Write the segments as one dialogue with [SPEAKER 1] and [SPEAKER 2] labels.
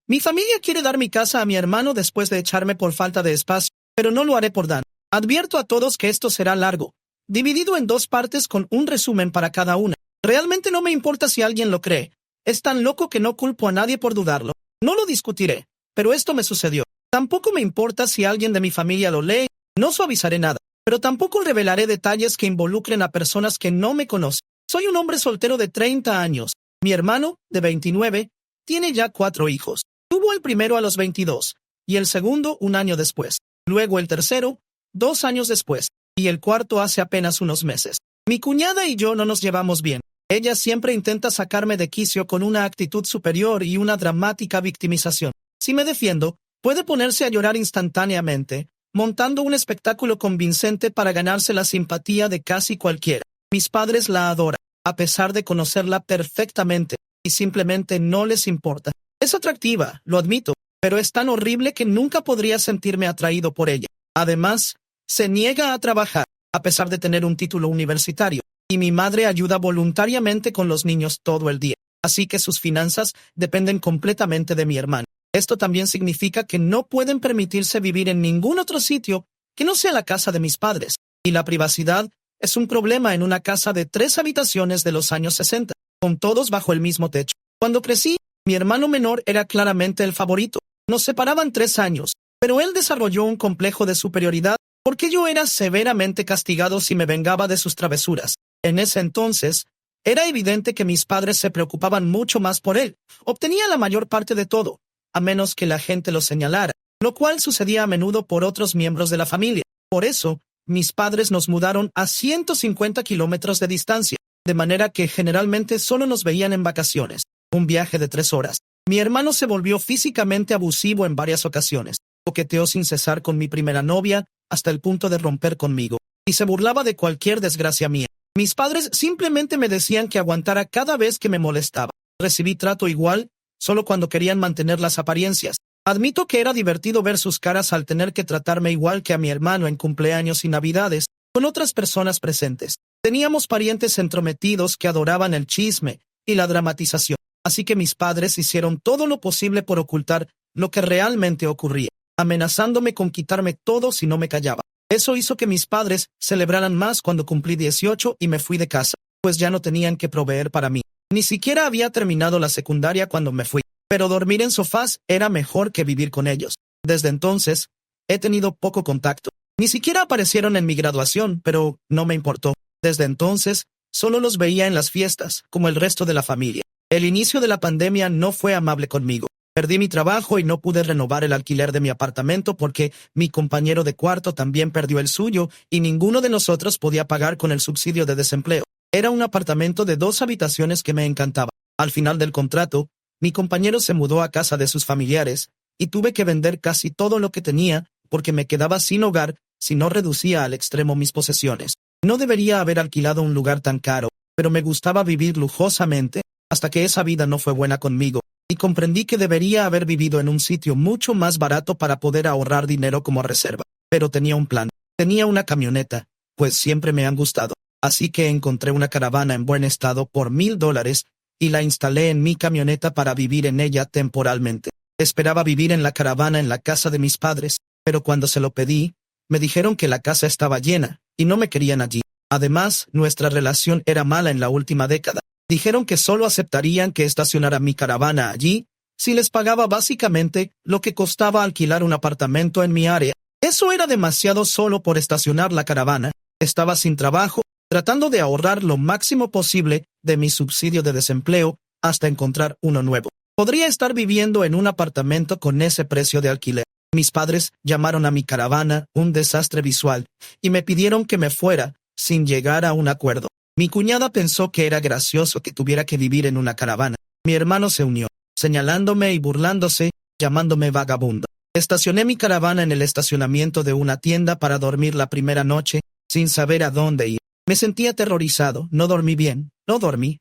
[SPEAKER 1] Mi familia quiere dar mi casa a mi hermano después de echarme por falta de espacio, pero no lo haré por Dan. Advierto a todos que esto será largo, dividido en 2 partes con un resumen para cada una. Realmente no me importa si alguien lo cree. Es tan loco que no culpo a nadie por dudarlo. No lo discutiré, pero esto me sucedió. Tampoco me importa si alguien de mi familia lo lee, no suavizaré nada, pero tampoco revelaré detalles que involucren a personas que no me conocen. Soy un hombre soltero de 30 años. Mi hermano, de 29, tiene ya 4 hijos. Tuvo el primero a los 22, y el segundo un año después. Luego el tercero, 2 años después, y el cuarto hace apenas unos meses. Mi cuñada y yo no nos llevamos bien. Ella siempre intenta sacarme de quicio con una actitud superior y una dramática victimización. Si me defiendo, puede ponerse a llorar instantáneamente, montando un espectáculo convincente para ganarse la simpatía de casi cualquiera. Mis padres la adoran, a pesar de conocerla perfectamente, y simplemente no les importa. Es atractiva, lo admito, pero es tan horrible que nunca podría sentirme atraído por ella. Además, se niega a trabajar, a pesar de tener un título universitario, y mi madre ayuda voluntariamente con los niños todo el día, así que sus finanzas dependen completamente de mi hermano. Esto también significa que no pueden permitirse vivir en ningún otro sitio que no sea la casa de mis padres, y la privacidad es un problema en una casa de 3 habitaciones de los años 60, con todos bajo el mismo techo. Cuando crecí, mi hermano menor era claramente el favorito. Nos separaban 3 años, pero él desarrolló un complejo de superioridad porque yo era severamente castigado si me vengaba de sus travesuras. En ese entonces, era evidente que mis padres se preocupaban mucho más por él. Obtenía la mayor parte de todo, a menos que la gente lo señalara, lo cual sucedía a menudo por otros miembros de la familia. Por eso, mis padres nos mudaron a 150 kilómetros de distancia, de manera que generalmente solo nos veían en vacaciones, un viaje de 3 horas. Mi hermano se volvió físicamente abusivo en varias ocasiones, coqueteó sin cesar con mi primera novia, hasta el punto de romper conmigo, y se burlaba de cualquier desgracia mía. Mis padres simplemente me decían que aguantara cada vez que me molestaba. Recibí trato igual, solo cuando querían mantener las apariencias. Admito que era divertido ver sus caras al tener que tratarme igual que a mi hermano en cumpleaños y navidades, con otras personas presentes. Teníamos parientes entrometidos que adoraban el chisme y la dramatización, así que mis padres hicieron todo lo posible por ocultar lo que realmente ocurría, amenazándome con quitarme todo si no me callaba. Eso hizo que mis padres celebraran más cuando cumplí 18 y me fui de casa, pues ya no tenían que proveer para mí. Ni siquiera había terminado la secundaria cuando me fui, pero dormir en sofás era mejor que vivir con ellos. Desde entonces, he tenido poco contacto. Ni siquiera aparecieron en mi graduación, pero no me importó. Desde entonces, solo los veía en las fiestas, como el resto de la familia. El inicio de la pandemia no fue amable conmigo. Perdí mi trabajo y no pude renovar el alquiler de mi apartamento porque mi compañero de cuarto también perdió el suyo y ninguno de nosotros podía pagar con el subsidio de desempleo. Era un apartamento de 2 habitaciones que me encantaba. Al final del contrato, mi compañero se mudó a casa de sus familiares y tuve que vender casi todo lo que tenía porque me quedaba sin hogar si no reducía al extremo mis posesiones. No debería haber alquilado un lugar tan caro, pero me gustaba vivir lujosamente hasta que esa vida no fue buena conmigo. Y comprendí que debería haber vivido en un sitio mucho más barato para poder ahorrar dinero como reserva. Pero tenía un plan. Tenía una camioneta, pues siempre me han gustado. Así que encontré una caravana en buen estado por $1,000 y la instalé en mi camioneta para vivir en ella temporalmente. Esperaba vivir en la caravana en la casa de mis padres, pero cuando se lo pedí, me dijeron que la casa estaba llena y no me querían allí. Además, nuestra relación era mala en la última década. Dijeron que solo aceptarían que estacionara mi caravana allí si les pagaba básicamente lo que costaba alquilar un apartamento en mi área. Eso era demasiado solo por estacionar la caravana. Estaba sin trabajo, tratando de ahorrar lo máximo posible de mi subsidio de desempleo hasta encontrar uno nuevo. Podría estar viviendo en un apartamento con ese precio de alquiler. Mis padres llamaron a mi caravana un desastre visual y me pidieron que me fuera sin llegar a un acuerdo. Mi cuñada pensó que era gracioso que tuviera que vivir en una caravana. Mi hermano se unió, señalándome y burlándose, llamándome vagabundo. Estacioné mi caravana en el estacionamiento de una tienda para dormir la primera noche, sin saber a dónde ir. Me sentía aterrorizado, no dormí bien, no dormí.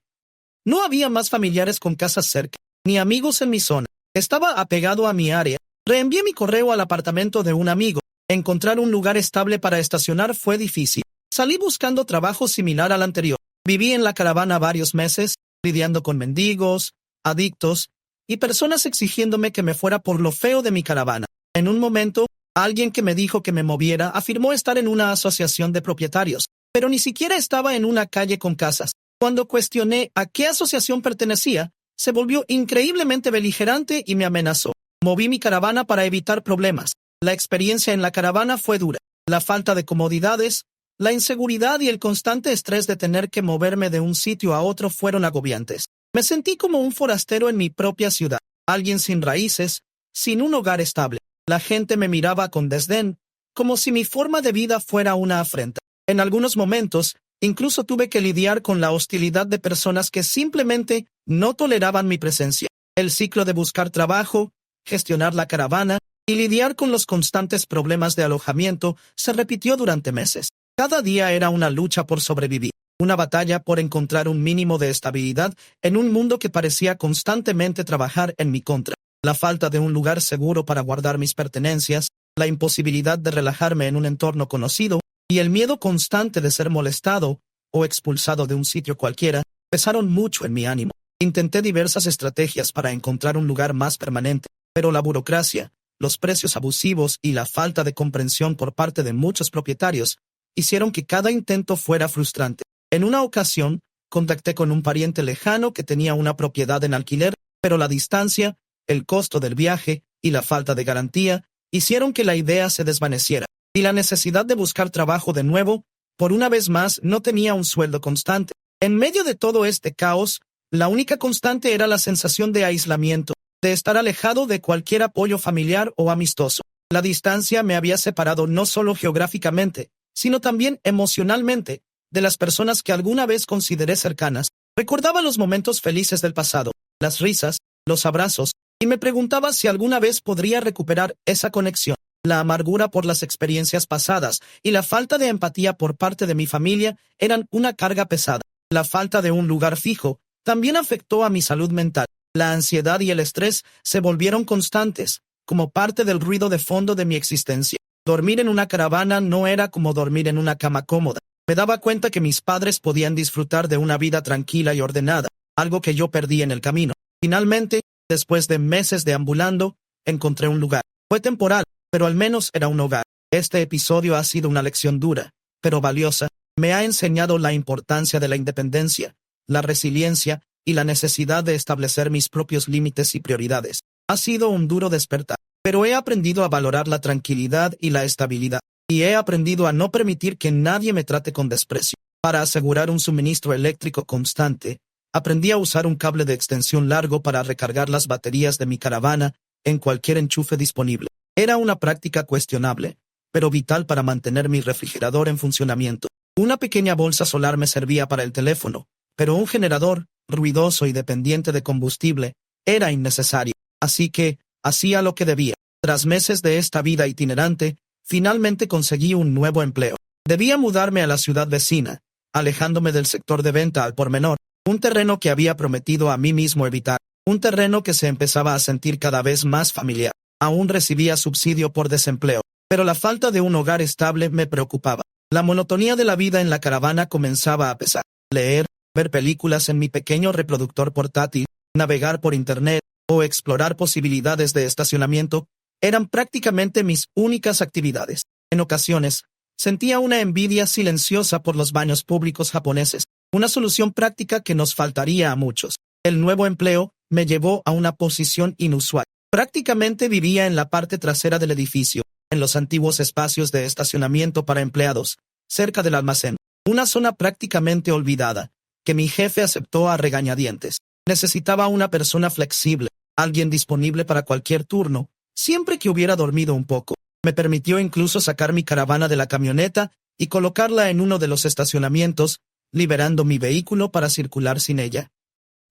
[SPEAKER 1] No había más familiares con casas cerca, ni amigos en mi zona. Estaba apegado a mi área. Reenvié mi correo al apartamento de un amigo. Encontrar un lugar estable para estacionar fue difícil. Salí buscando trabajo similar al anterior. Viví en la caravana varios meses, lidiando con mendigos, adictos y personas exigiéndome que me fuera por lo feo de mi caravana. En un momento, alguien que me dijo que me moviera afirmó estar en una asociación de propietarios, pero ni siquiera estaba en una calle con casas. Cuando cuestioné a qué asociación pertenecía, se volvió increíblemente beligerante y me amenazó. Moví mi caravana para evitar problemas. La experiencia en la caravana fue dura. La falta de comodidades, la inseguridad y el constante estrés de tener que moverme de un sitio a otro fueron agobiantes. Me sentí como un forastero en mi propia ciudad, alguien sin raíces, sin un hogar estable. La gente me miraba con desdén, como si mi forma de vida fuera una afrenta. En algunos momentos, incluso tuve que lidiar con la hostilidad de personas que simplemente no toleraban mi presencia. El ciclo de buscar trabajo, gestionar la caravana y lidiar con los constantes problemas de alojamiento se repitió durante meses. Cada día era una lucha por sobrevivir, una batalla por encontrar un mínimo de estabilidad en un mundo que parecía constantemente trabajar en mi contra. La falta de un lugar seguro para guardar mis pertenencias, la imposibilidad de relajarme en un entorno conocido y el miedo constante de ser molestado o expulsado de un sitio cualquiera pesaron mucho en mi ánimo. Intenté diversas estrategias para encontrar un lugar más permanente, pero la burocracia, los precios abusivos y la falta de comprensión por parte de muchos propietarios hicieron que cada intento fuera frustrante. En una ocasión, contacté con un pariente lejano que tenía una propiedad en alquiler, pero la distancia, el costo del viaje y la falta de garantía hicieron que la idea se desvaneciera, y la necesidad de buscar trabajo de nuevo, por una vez más, no tenía un sueldo constante. En medio de todo este caos, la única constante era la sensación de aislamiento, de estar alejado de cualquier apoyo familiar o amistoso. La distancia me había separado no solo geográficamente, sino también emocionalmente, de las personas que alguna vez consideré cercanas. Recordaba los momentos felices del pasado, las risas, los abrazos, y me preguntaba si alguna vez podría recuperar esa conexión. La amargura por las experiencias pasadas y la falta de empatía por parte de mi familia eran una carga pesada. La falta de un lugar fijo también afectó a mi salud mental. La ansiedad y el estrés se volvieron constantes, como parte del ruido de fondo de mi existencia. Dormir en una caravana no era como dormir en una cama cómoda. Me daba cuenta que mis padres podían disfrutar de una vida tranquila y ordenada, algo que yo perdí en el camino. Finalmente, después de meses deambulando, encontré un lugar. Fue temporal, pero al menos era un hogar. Este episodio ha sido una lección dura, pero valiosa. Me ha enseñado la importancia de la independencia, la resiliencia y la necesidad de establecer mis propios límites y prioridades. Ha sido un duro despertar, pero he aprendido a valorar la tranquilidad y la estabilidad, y he aprendido a no permitir que nadie me trate con desprecio. Para asegurar un suministro eléctrico constante, aprendí a usar un cable de extensión largo para recargar las baterías de mi caravana en cualquier enchufe disponible. Era una práctica cuestionable, pero vital para mantener mi refrigerador en funcionamiento. Una pequeña bolsa solar me servía para el teléfono, pero un generador, ruidoso y dependiente de combustible, era innecesario. Así que hacía lo que debía. Tras meses de esta vida itinerante, finalmente conseguí un nuevo empleo. Debía mudarme a la ciudad vecina, alejándome del sector de venta al por menor, un terreno que había prometido a mí mismo evitar, un terreno que se empezaba a sentir cada vez más familiar. Aún recibía subsidio por desempleo, pero la falta de un hogar estable me preocupaba. La monotonía de la vida en la caravana comenzaba a pesar. Leer, ver películas en mi pequeño reproductor portátil, navegar por internet o explorar posibilidades de estacionamiento eran prácticamente mis únicas actividades. En ocasiones, sentía una envidia silenciosa por los baños públicos japoneses, una solución práctica que nos faltaría a muchos. El nuevo empleo me llevó a una posición inusual. Prácticamente vivía en la parte trasera del edificio, en los antiguos espacios de estacionamiento para empleados, cerca del almacén, una zona prácticamente olvidada, que mi jefe aceptó a regañadientes. Necesitaba una persona flexible, alguien disponible para cualquier turno, siempre que hubiera dormido un poco. Me permitió incluso sacar mi caravana de la camioneta y colocarla en uno de los estacionamientos, liberando mi vehículo para circular sin ella.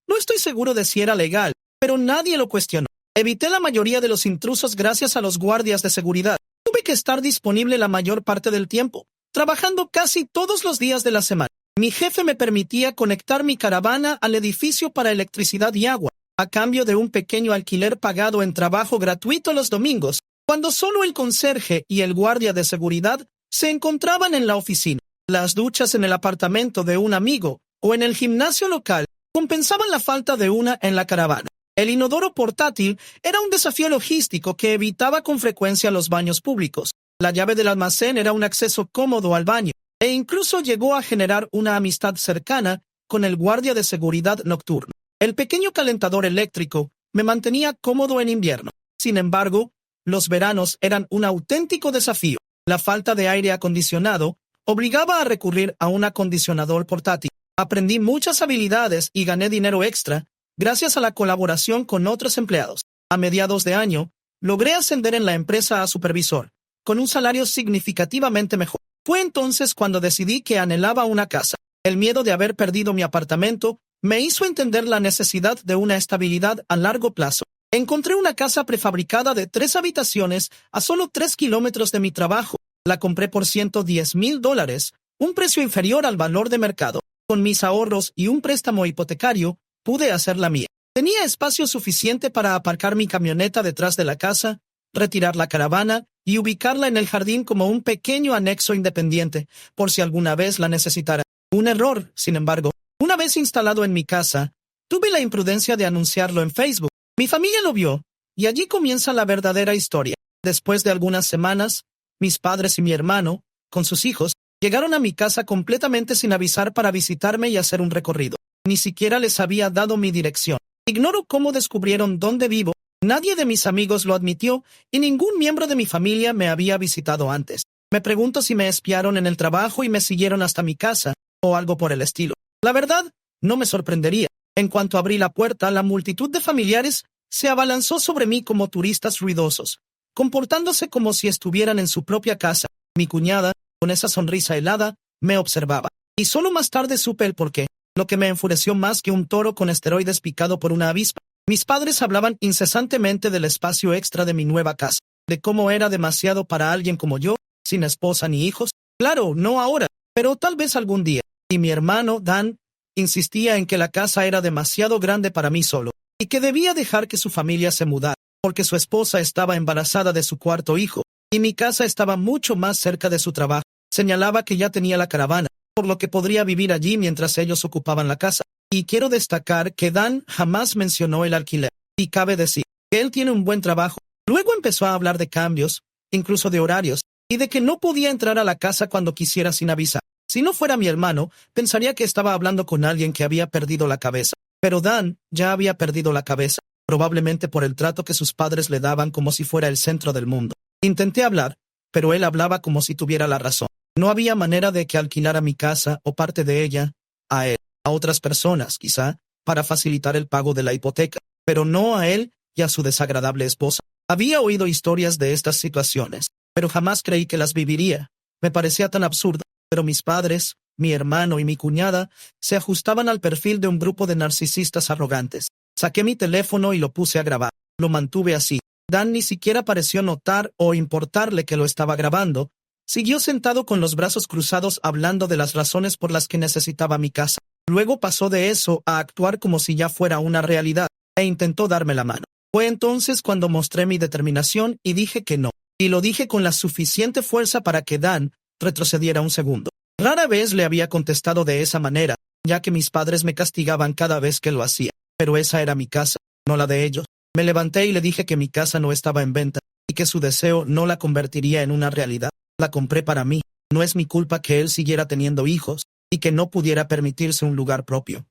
[SPEAKER 1] No estoy seguro de si era legal, pero nadie lo cuestionó. Evité la mayoría de los intrusos gracias a los guardias de seguridad. Tuve que estar disponible la mayor parte del tiempo, trabajando casi todos los días de la semana. Mi jefe me permitía conectar mi caravana al edificio para electricidad y agua, a cambio de un pequeño alquiler pagado en trabajo gratuito los domingos, cuando solo el conserje y el guardia de seguridad se encontraban en la oficina. Las duchas en el apartamento de un amigo o en el gimnasio local compensaban la falta de una en la caravana. El inodoro portátil era un desafío logístico que evitaba con frecuencia los baños públicos. La llave del almacén era un acceso cómodo al baño, e incluso llegó a generar una amistad cercana con el guardia de seguridad nocturno. El pequeño calentador eléctrico me mantenía cómodo en invierno. Sin embargo, los veranos eran un auténtico desafío. La falta de aire acondicionado obligaba a recurrir a un acondicionador portátil. Aprendí muchas habilidades y gané dinero extra gracias a la colaboración con otros empleados. A mediados de año, logré ascender en la empresa a supervisor, con un salario significativamente mejor. Fue entonces cuando decidí que anhelaba una casa. El miedo de haber perdido mi apartamento me hizo entender la necesidad de una estabilidad a largo plazo. Encontré una casa prefabricada de 3 habitaciones a solo 3 kilómetros de mi trabajo. La compré por $110,000, un precio inferior al valor de mercado. Con mis ahorros y un préstamo hipotecario, pude hacerla mía. Tenía espacio suficiente para aparcar mi camioneta detrás de la casa, retirar la caravana y ubicarla en el jardín como un pequeño anexo independiente, por si alguna vez la necesitara. Un error, sin embargo. Una vez instalado en mi casa, tuve la imprudencia de anunciarlo en Facebook. Mi familia lo vio, y allí comienza la verdadera historia. Después de algunas semanas, mis padres y mi hermano, con sus hijos, llegaron a mi casa completamente sin avisar para visitarme y hacer un recorrido. Ni siquiera les había dado mi dirección. Ignoro cómo descubrieron dónde vivo, nadie de mis amigos lo admitió y ningún miembro de mi familia me había visitado antes. Me pregunto si me espiaron en el trabajo y me siguieron hasta mi casa, o algo por el estilo. La verdad, no me sorprendería. En cuanto abrí la puerta, la multitud de familiares se abalanzó sobre mí como turistas ruidosos, comportándose como si estuvieran en su propia casa. Mi cuñada, con esa sonrisa helada, me observaba. Y solo más tarde supe el porqué, lo que me enfureció más que un toro con esteroides picado por una avispa. Mis padres hablaban incesantemente del espacio extra de mi nueva casa, de cómo era demasiado para alguien como yo, sin esposa ni hijos. Claro, no ahora, pero tal vez algún día. Y mi hermano, Dan, insistía en que la casa era demasiado grande para mí solo, y que debía dejar que su familia se mudara, porque su esposa estaba embarazada de su 4º hijo, y mi casa estaba mucho más cerca de su trabajo. Señalaba que ya tenía la caravana, por lo que podría vivir allí mientras ellos ocupaban la casa. Y quiero destacar que Dan jamás mencionó el alquiler, y cabe decir que él tiene un buen trabajo. Luego empezó a hablar de cambios, incluso de horarios, y de que no podía entrar a la casa cuando quisiera sin avisar. Si no fuera mi hermano, pensaría que estaba hablando con alguien que había perdido la cabeza. Pero Dan ya había perdido la cabeza, probablemente por el trato que sus padres le daban como si fuera el centro del mundo. Intenté hablar, pero él hablaba como si tuviera la razón. No había manera de que alquilara mi casa o parte de ella a él, a otras personas, quizá, para facilitar el pago de la hipoteca, pero no a él y a su desagradable esposa. Había oído historias de estas situaciones, pero jamás creí que las viviría. Me parecía tan absurdo. Pero mis padres, mi hermano y mi cuñada se ajustaban al perfil de un grupo de narcisistas arrogantes. Saqué mi teléfono y lo puse a grabar. Lo mantuve así. Dan ni siquiera pareció notar o importarle que lo estaba grabando. Siguió sentado con los brazos cruzados hablando de las razones por las que necesitaba mi casa. Luego pasó de eso a actuar como si ya fuera una realidad, e intentó darme la mano. Fue entonces cuando mostré mi determinación y dije que no. Y lo dije con la suficiente fuerza para que Dan retrocediera un segundo. Rara vez le había contestado de esa manera, ya que mis padres me castigaban cada vez que lo hacía. Pero esa era mi casa, no la de ellos. Me levanté y le dije que mi casa no estaba en venta, y que su deseo no la convertiría en una realidad. La compré para mí. No es mi culpa que él siguiera teniendo hijos, y que no pudiera permitirse un lugar propio.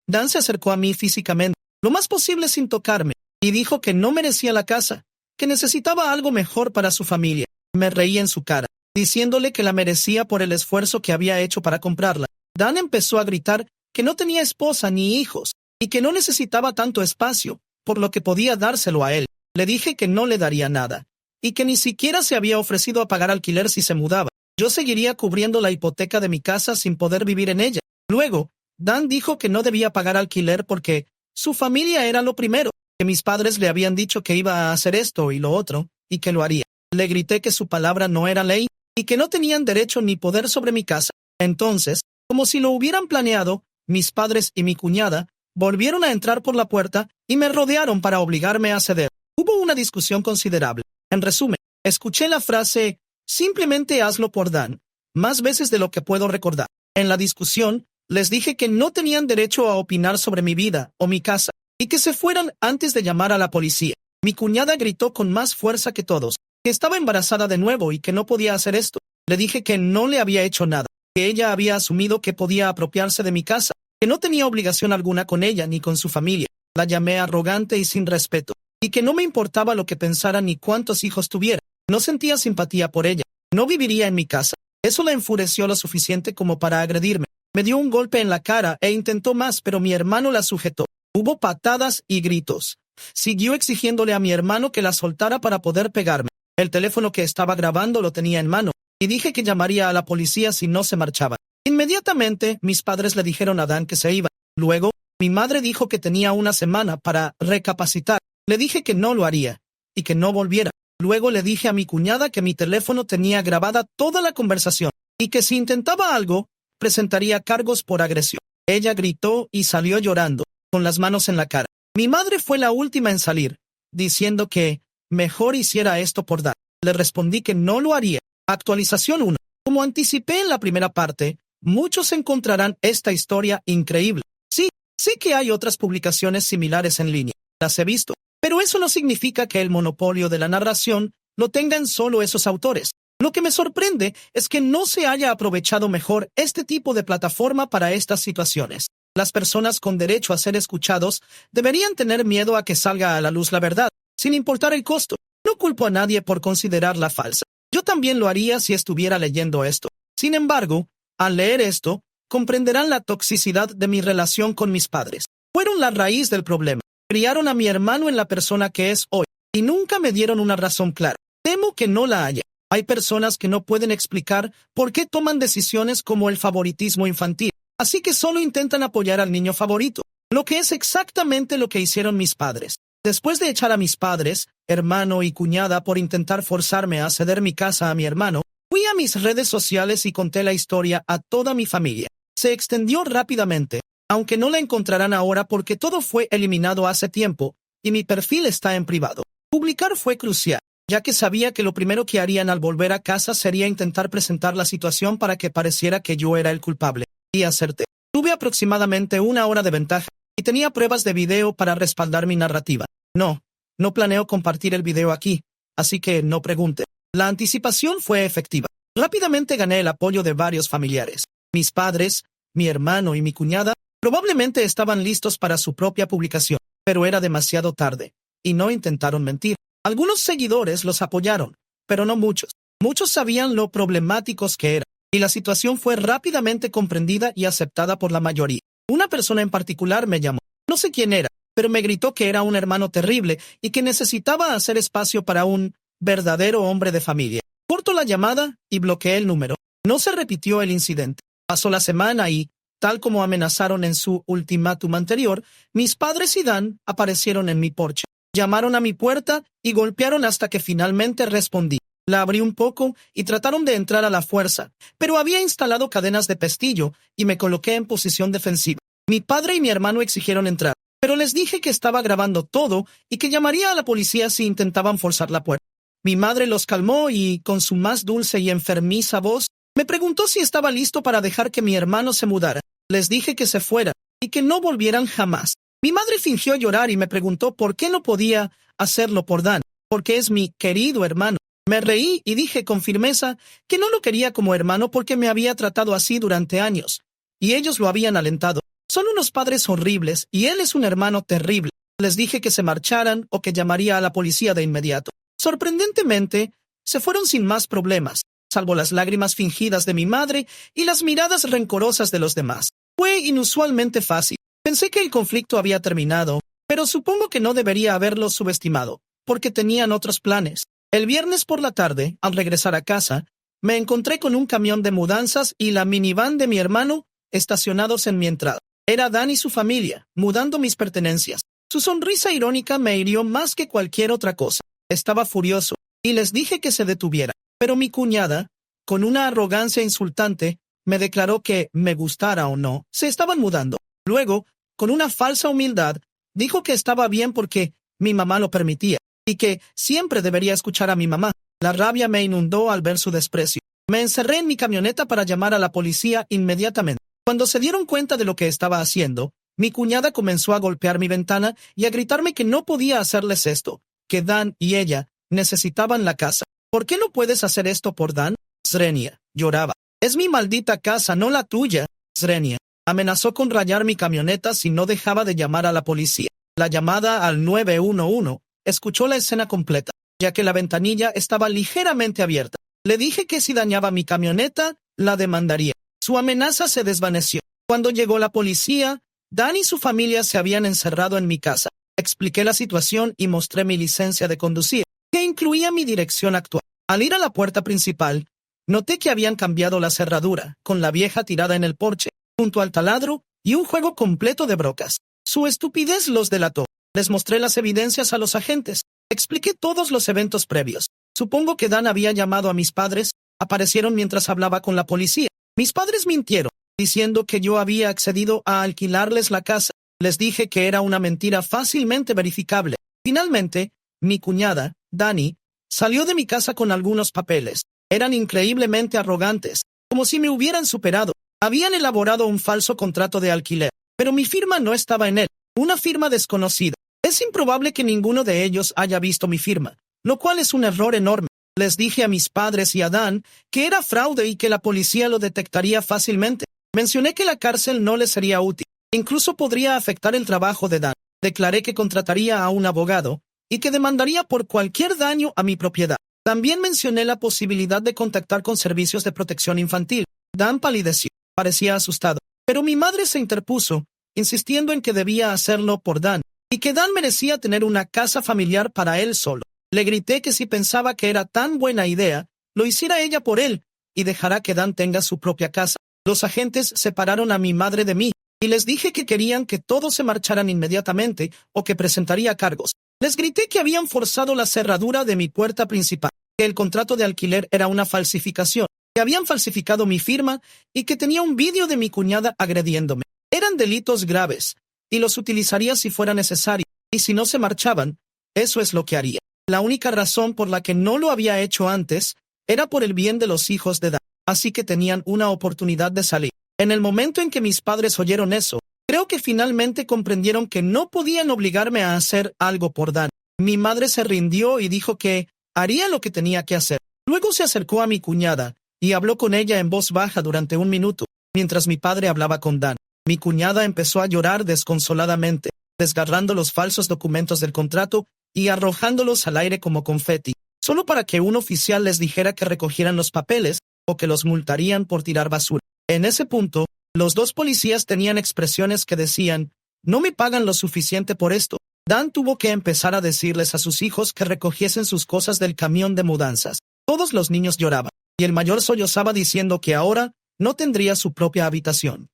[SPEAKER 1] Dan se acercó a mí físicamente, lo más posible sin tocarme, y dijo que no merecía la casa, que necesitaba algo mejor para su familia. Me reí en su cara, diciéndole que la merecía por el esfuerzo que había hecho para comprarla. Dan empezó a gritar que no tenía esposa ni hijos, y que no necesitaba tanto espacio, por lo que podía dárselo a él. Le dije que no le daría nada, y que ni siquiera se había ofrecido a pagar alquiler si se mudaba. Yo seguiría cubriendo la hipoteca de mi casa sin poder vivir en ella. Luego, Dan dijo que no debía pagar alquiler porque su familia era lo primero, que mis padres le habían dicho que iba a hacer esto y lo otro, y que lo haría. Le grité que su palabra no era ley, y que no tenían derecho ni poder sobre mi casa. Entonces, como si lo hubieran planeado, mis padres y mi cuñada volvieron a entrar por la puerta y me rodearon para obligarme a ceder. Hubo una discusión considerable. En resumen, escuché la frase «simplemente hazlo por Dan» más veces de lo que puedo recordar. En la discusión, les dije que no tenían derecho a opinar sobre mi vida o mi casa, y que se fueran antes de llamar a la policía. Mi cuñada gritó con más fuerza que todos, que estaba embarazada de nuevo y que no podía hacer esto. Le dije que no le había hecho nada, que ella había asumido que podía apropiarse de mi casa, que no tenía obligación alguna con ella ni con su familia. La llamé arrogante y sin respeto, y que no me importaba lo que pensara ni cuántos hijos tuviera. No sentía simpatía por ella. No viviría en mi casa. Eso la enfureció lo suficiente como para agredirme. Me dio un golpe en la cara e intentó más, pero mi hermano la sujetó. Hubo patadas y gritos. Siguió exigiéndole a mi hermano que la soltara para poder pegarme. El teléfono que estaba grabando lo tenía en mano, y dije que llamaría a la policía si no se marchaba. Inmediatamente, mis padres le dijeron a Dan que se iba. Luego, mi madre dijo que tenía una semana para recapacitar. Le dije que no lo haría, y que no volviera. Luego le dije a mi cuñada que mi teléfono tenía grabada toda la conversación, y que si intentaba algo, presentaría cargos por agresión. Ella gritó y salió llorando, con las manos en la cara. Mi madre fue la última en salir, diciendo que mejor hiciera esto por Dan. Le respondí que no lo haría. Actualización 1. Como anticipé en la primera parte, muchos encontrarán esta historia increíble. Sí, sé que hay otras publicaciones similares en línea. Las he visto. Pero eso no significa que el monopolio de la narración lo tengan solo esos autores. Lo que me sorprende es que no se haya aprovechado mejor este tipo de plataforma para estas situaciones. Las personas con derecho a ser escuchados deberían tener miedo a que salga a la luz la verdad, sin importar el costo. No culpo a nadie por considerarla falsa. Yo también lo haría si estuviera leyendo esto. Sin embargo, al leer esto, comprenderán la toxicidad de mi relación con mis padres. Fueron la raíz del problema. Criaron a mi hermano en la persona que es hoy, y nunca me dieron una razón clara. Temo que no la haya. Hay personas que no pueden explicar por qué toman decisiones como el favoritismo infantil, así que solo intentan apoyar al niño favorito, lo que es exactamente lo que hicieron mis padres. Después de echar a mis padres, hermano y cuñada por intentar forzarme a ceder mi casa a mi hermano, fui a mis redes sociales y conté la historia a toda mi familia. Se extendió rápidamente, aunque no la encontrarán ahora porque todo fue eliminado hace tiempo y mi perfil está en privado. Publicar fue crucial, ya que sabía que lo primero que harían al volver a casa sería intentar presentar la situación para que pareciera que yo era el culpable. Y acerté. Tuve aproximadamente 1 hora de ventaja y tenía pruebas de video para respaldar mi narrativa. No planeo compartir el video aquí, así que no pregunte. La anticipación fue efectiva. Rápidamente gané el apoyo de varios familiares. Mis padres, mi hermano y mi cuñada probablemente estaban listos para su propia publicación, pero era demasiado tarde, y no intentaron mentir. Algunos seguidores los apoyaron, pero no muchos. Muchos sabían lo problemáticos que eran, y la situación fue rápidamente comprendida y aceptada por la mayoría. Una persona en particular me llamó. No sé quién era, pero me gritó que era un hermano terrible y que necesitaba hacer espacio para un verdadero hombre de familia. Corto la llamada y bloqueé el número. No se repitió el incidente. Pasó la semana y, tal como amenazaron en su ultimátum anterior, mis padres y Dan aparecieron en mi porche. Llamaron a mi puerta y golpearon hasta que finalmente respondí. La abrí un poco y trataron de entrar a la fuerza, pero había instalado cadenas de pestillo y me coloqué en posición defensiva. Mi padre y mi hermano exigieron entrar, pero les dije que estaba grabando todo y que llamaría a la policía si intentaban forzar la puerta. Mi madre los calmó y, con su más dulce y enfermiza voz, me preguntó si estaba listo para dejar que mi hermano se mudara. Les dije que se fuera y que no volvieran jamás. Mi madre fingió llorar y me preguntó por qué no podía hacerlo por Dan, porque es mi querido hermano. Me reí y dije con firmeza que no lo quería como hermano porque me había tratado así durante años, y ellos lo habían alentado. Son unos padres horribles y él es un hermano terrible. Les dije que se marcharan o que llamaría a la policía de inmediato. Sorprendentemente, se fueron sin más problemas, salvo las lágrimas fingidas de mi madre y las miradas rencorosas de los demás. Fue inusualmente fácil. Pensé que el conflicto había terminado, pero supongo que no debería haberlo subestimado, porque tenían otros planes. El viernes por la tarde, al regresar a casa, me encontré con un camión de mudanzas y la minivan de mi hermano estacionados en mi entrada. Era Dan y su familia, mudando mis pertenencias. Su sonrisa irónica me hirió más que cualquier otra cosa. Estaba furioso, y les dije que se detuviera. Pero mi cuñada, con una arrogancia insultante, me declaró que, me gustara o no, se estaban mudando. Luego, con una falsa humildad, dijo que estaba bien porque mi mamá lo permitía, y que siempre debería escuchar a mi mamá. La rabia me inundó al ver su desprecio. Me encerré en mi camioneta para llamar a la policía inmediatamente. Cuando se dieron cuenta de lo que estaba haciendo, Mi cuñada comenzó a golpear mi ventana y a gritarme que no podía hacerles esto, que Dan y ella necesitaban la casa. ¿Por qué no puedes hacer esto por Dan? Zrenia lloraba. Es mi maldita casa, no la tuya. Zrenia amenazó con rayar mi camioneta si no dejaba de llamar a la policía. La llamada al 911 escuchó la escena completa, ya que la ventanilla estaba ligeramente abierta. Le dije que si dañaba mi camioneta, la demandaría. Su amenaza se desvaneció. Cuando llegó la policía, Dan y su familia se habían encerrado en mi casa. Expliqué la situación y mostré mi licencia de conducir, que incluía mi dirección actual. Al ir a la puerta principal, noté que habían cambiado la cerradura, con la vieja tirada en el porche, junto al taladro y un juego completo de brocas. Su estupidez los delató. Les mostré las evidencias a los agentes. Expliqué todos los eventos previos. Supongo que Dan había llamado a mis padres. Aparecieron mientras hablaba con la policía. Mis padres mintieron, diciendo que yo había accedido a alquilarles la casa. Les dije que era una mentira fácilmente verificable. Finalmente, mi cuñada, Dani, salió de mi casa con algunos papeles. Eran increíblemente arrogantes, como si me hubieran superado. Habían elaborado un falso contrato de alquiler, pero mi firma no estaba en él, una firma desconocida. Es improbable que ninguno de ellos haya visto mi firma, lo cual es un error enorme. Les dije a mis padres y a Dan que era fraude y que la policía lo detectaría fácilmente. Mencioné que la cárcel no les sería útil, incluso podría afectar el trabajo de Dan. Declaré que contrataría a un abogado y que demandaría por cualquier daño a mi propiedad. También mencioné la posibilidad de contactar con servicios de protección infantil. Dan palideció. Parecía asustado, pero mi madre se interpuso, insistiendo en que debía hacerlo por Dan, y que Dan merecía tener una casa familiar para él solo. Le grité que si pensaba que era tan buena idea, lo hiciera ella por él, y dejará que Dan tenga su propia casa. Los agentes separaron a mi madre de mí, y les dije que querían que todos se marcharan inmediatamente o que presentaría cargos. Les grité que habían forzado la cerradura de mi puerta principal, que el contrato de alquiler era una falsificación, que habían falsificado mi firma y que tenía un vídeo de mi cuñada agrediéndome. Eran delitos graves, y los utilizaría si fuera necesario, y si no se marchaban, eso es lo que haría. La única razón por la que no lo había hecho antes era por el bien de los hijos de Dan, así que tenían una oportunidad de salir. En el momento en que mis padres oyeron eso, creo que finalmente comprendieron que no podían obligarme a hacer algo por Dan. Mi madre se rindió y dijo que haría lo que tenía que hacer. Luego se acercó a mi cuñada y habló con ella en voz baja durante 1 minuto, mientras mi padre hablaba con Dan. Mi cuñada empezó a llorar desconsoladamente, desgarrando los falsos documentos del contrato y arrojándolos al aire como confeti, solo para que un oficial les dijera que recogieran los papeles o que los multarían por tirar basura. En ese punto, los 2 policías tenían expresiones que decían, no me pagan lo suficiente por esto. Dan tuvo que empezar a decirles a sus hijos que recogiesen sus cosas del camión de mudanzas. Todos los niños lloraban, y el mayor sollozaba diciendo que ahora no tendría su propia habitación.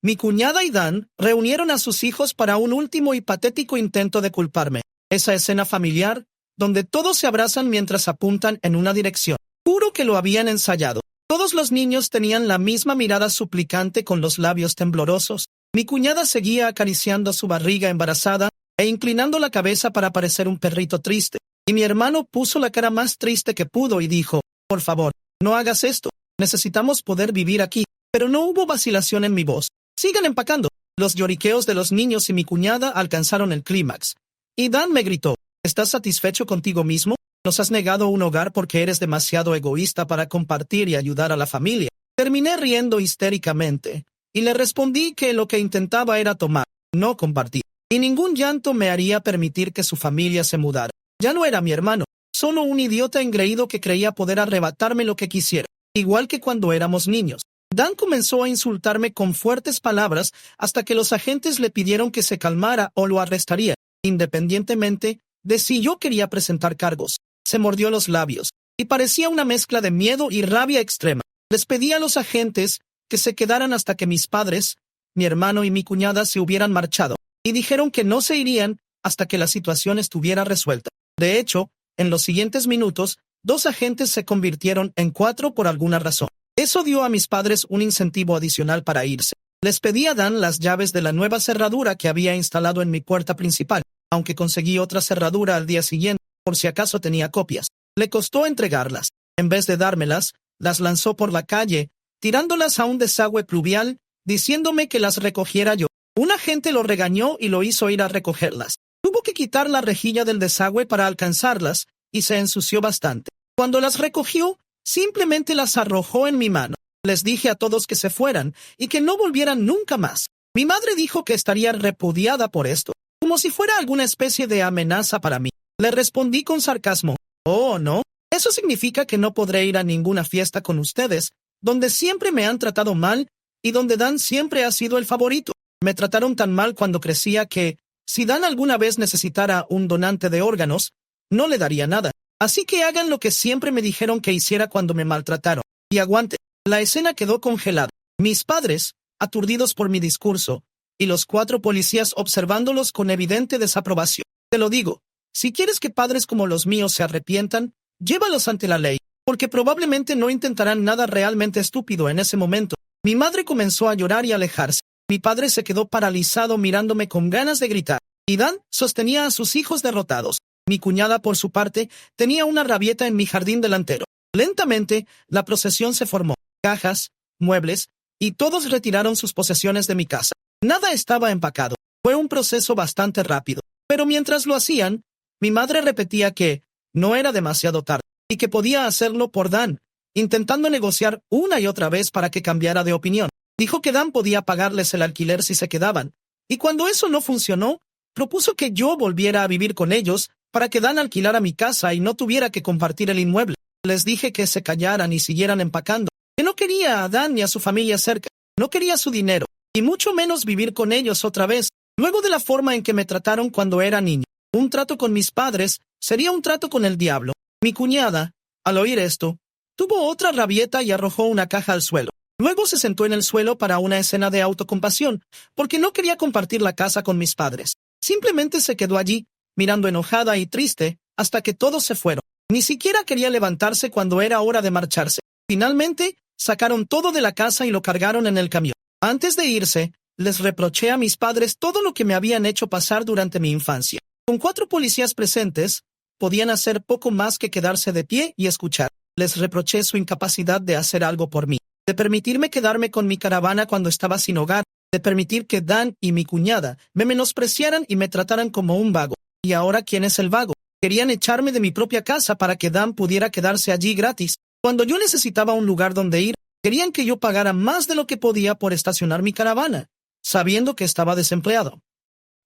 [SPEAKER 1] Mi cuñada y Dan reunieron a sus hijos para un último y patético intento de culparme. Esa escena familiar, donde todos se abrazan mientras apuntan en una dirección. Juro que lo habían ensayado. Todos los niños tenían la misma mirada suplicante con los labios temblorosos. Mi cuñada seguía acariciando su barriga embarazada e inclinando la cabeza para parecer un perrito triste. Y mi hermano puso la cara más triste que pudo y dijo, por favor, no hagas esto. Necesitamos poder vivir aquí. Pero no hubo vacilación en mi voz. Sigan empacando. Los lloriqueos de los niños y mi cuñada alcanzaron el clímax. Y Dan me gritó, ¿estás satisfecho contigo mismo? Nos has negado un hogar porque eres demasiado egoísta para compartir y ayudar a la familia. Terminé riendo histéricamente, y le respondí que lo que intentaba era tomar, no compartir. Y ningún llanto me haría permitir que su familia se mudara. Ya no era mi hermano, solo un idiota engreído que creía poder arrebatarme lo que quisiera, igual que cuando éramos niños. Dan comenzó a insultarme con fuertes palabras hasta que los agentes le pidieron que se calmara o lo arrestaría, independientemente de si yo quería presentar cargos. Se mordió los labios, y parecía una mezcla de miedo y rabia extrema. Les pedí a los agentes que se quedaran hasta que mis padres, mi hermano y mi cuñada se hubieran marchado, y dijeron que no se irían hasta que la situación estuviera resuelta. De hecho, en los siguientes minutos, 2 agentes se convirtieron en 4 por alguna razón. Eso dio a mis padres un incentivo adicional para irse. Les pedí a Dan las llaves de la nueva cerradura que había instalado en mi puerta principal, aunque conseguí otra cerradura al día siguiente, por si acaso tenía copias. Le costó entregarlas. En vez de dármelas, las lanzó por la calle, tirándolas a un desagüe pluvial, diciéndome que las recogiera yo. Un agente lo regañó y lo hizo ir a recogerlas. Tuvo que quitar la rejilla del desagüe para alcanzarlas y se ensució bastante. Cuando las recogió, simplemente las arrojó en mi mano. Les dije a todos que se fueran y que no volvieran nunca más. Mi madre dijo que estaría repudiada por esto, como si fuera alguna especie de amenaza para mí. Le respondí con sarcasmo: «Oh, no, eso significa que no podré ir a ninguna fiesta con ustedes, donde siempre me han tratado mal y donde Dan siempre ha sido el favorito. Me trataron tan mal cuando crecía que, si Dan alguna vez necesitara un donante de órganos, no le daría nada. Así que hagan lo que siempre me dijeron que hiciera cuando me maltrataron. Y aguante». La escena quedó congelada. Mis padres, aturdidos por mi discurso, y los 4 policías observándolos con evidente desaprobación. Te lo digo, si quieres que padres como los míos se arrepientan, llévalos ante la ley, porque probablemente no intentarán nada realmente estúpido en ese momento. Mi madre comenzó a llorar y alejarse. Mi padre se quedó paralizado mirándome con ganas de gritar, y Dan sostenía a sus hijos derrotados. Mi cuñada, por su parte, tenía una rabieta en mi jardín delantero. Lentamente, la procesión se formó. Cajas, muebles, y todos retiraron sus posesiones de mi casa. Nada estaba empacado. Fue un proceso bastante rápido, pero mientras lo hacían, mi madre repetía que no era demasiado tarde y que podía hacerlo por Dan, intentando negociar una y otra vez para que cambiara de opinión. Dijo que Dan podía pagarles el alquiler si se quedaban, y cuando eso no funcionó, propuso que yo volviera a vivir con ellos para que Dan alquilara mi casa y no tuviera que compartir el inmueble. Les dije que se callaran y siguieran empacando, que no quería a Dan ni a su familia cerca, no quería su dinero, y mucho menos vivir con ellos otra vez, luego de la forma en que me trataron cuando era niño. Un trato con mis padres sería un trato con el diablo. Mi cuñada, al oír esto, tuvo otra rabieta y arrojó una caja al suelo. Luego se sentó en el suelo para una escena de autocompasión, porque no quería compartir la casa con mis padres. Simplemente se quedó allí, mirando enojada y triste, hasta que todos se fueron. Ni siquiera quería levantarse cuando era hora de marcharse. Finalmente, sacaron todo de la casa y lo cargaron en el camión. Antes de irse, les reproché a mis padres todo lo que me habían hecho pasar durante mi infancia. Con 4 policías presentes, podían hacer poco más que quedarse de pie y escuchar. Les reproché su incapacidad de hacer algo por mí, de permitirme quedarme con mi caravana cuando estaba sin hogar, de permitir que Dan y mi cuñada me menospreciaran y me trataran como un vago. ¿Y ahora quién es el vago? Querían echarme de mi propia casa para que Dan pudiera quedarse allí gratis. Cuando yo necesitaba un lugar donde ir, querían que yo pagara más de lo que podía por estacionar mi caravana, sabiendo que estaba desempleado.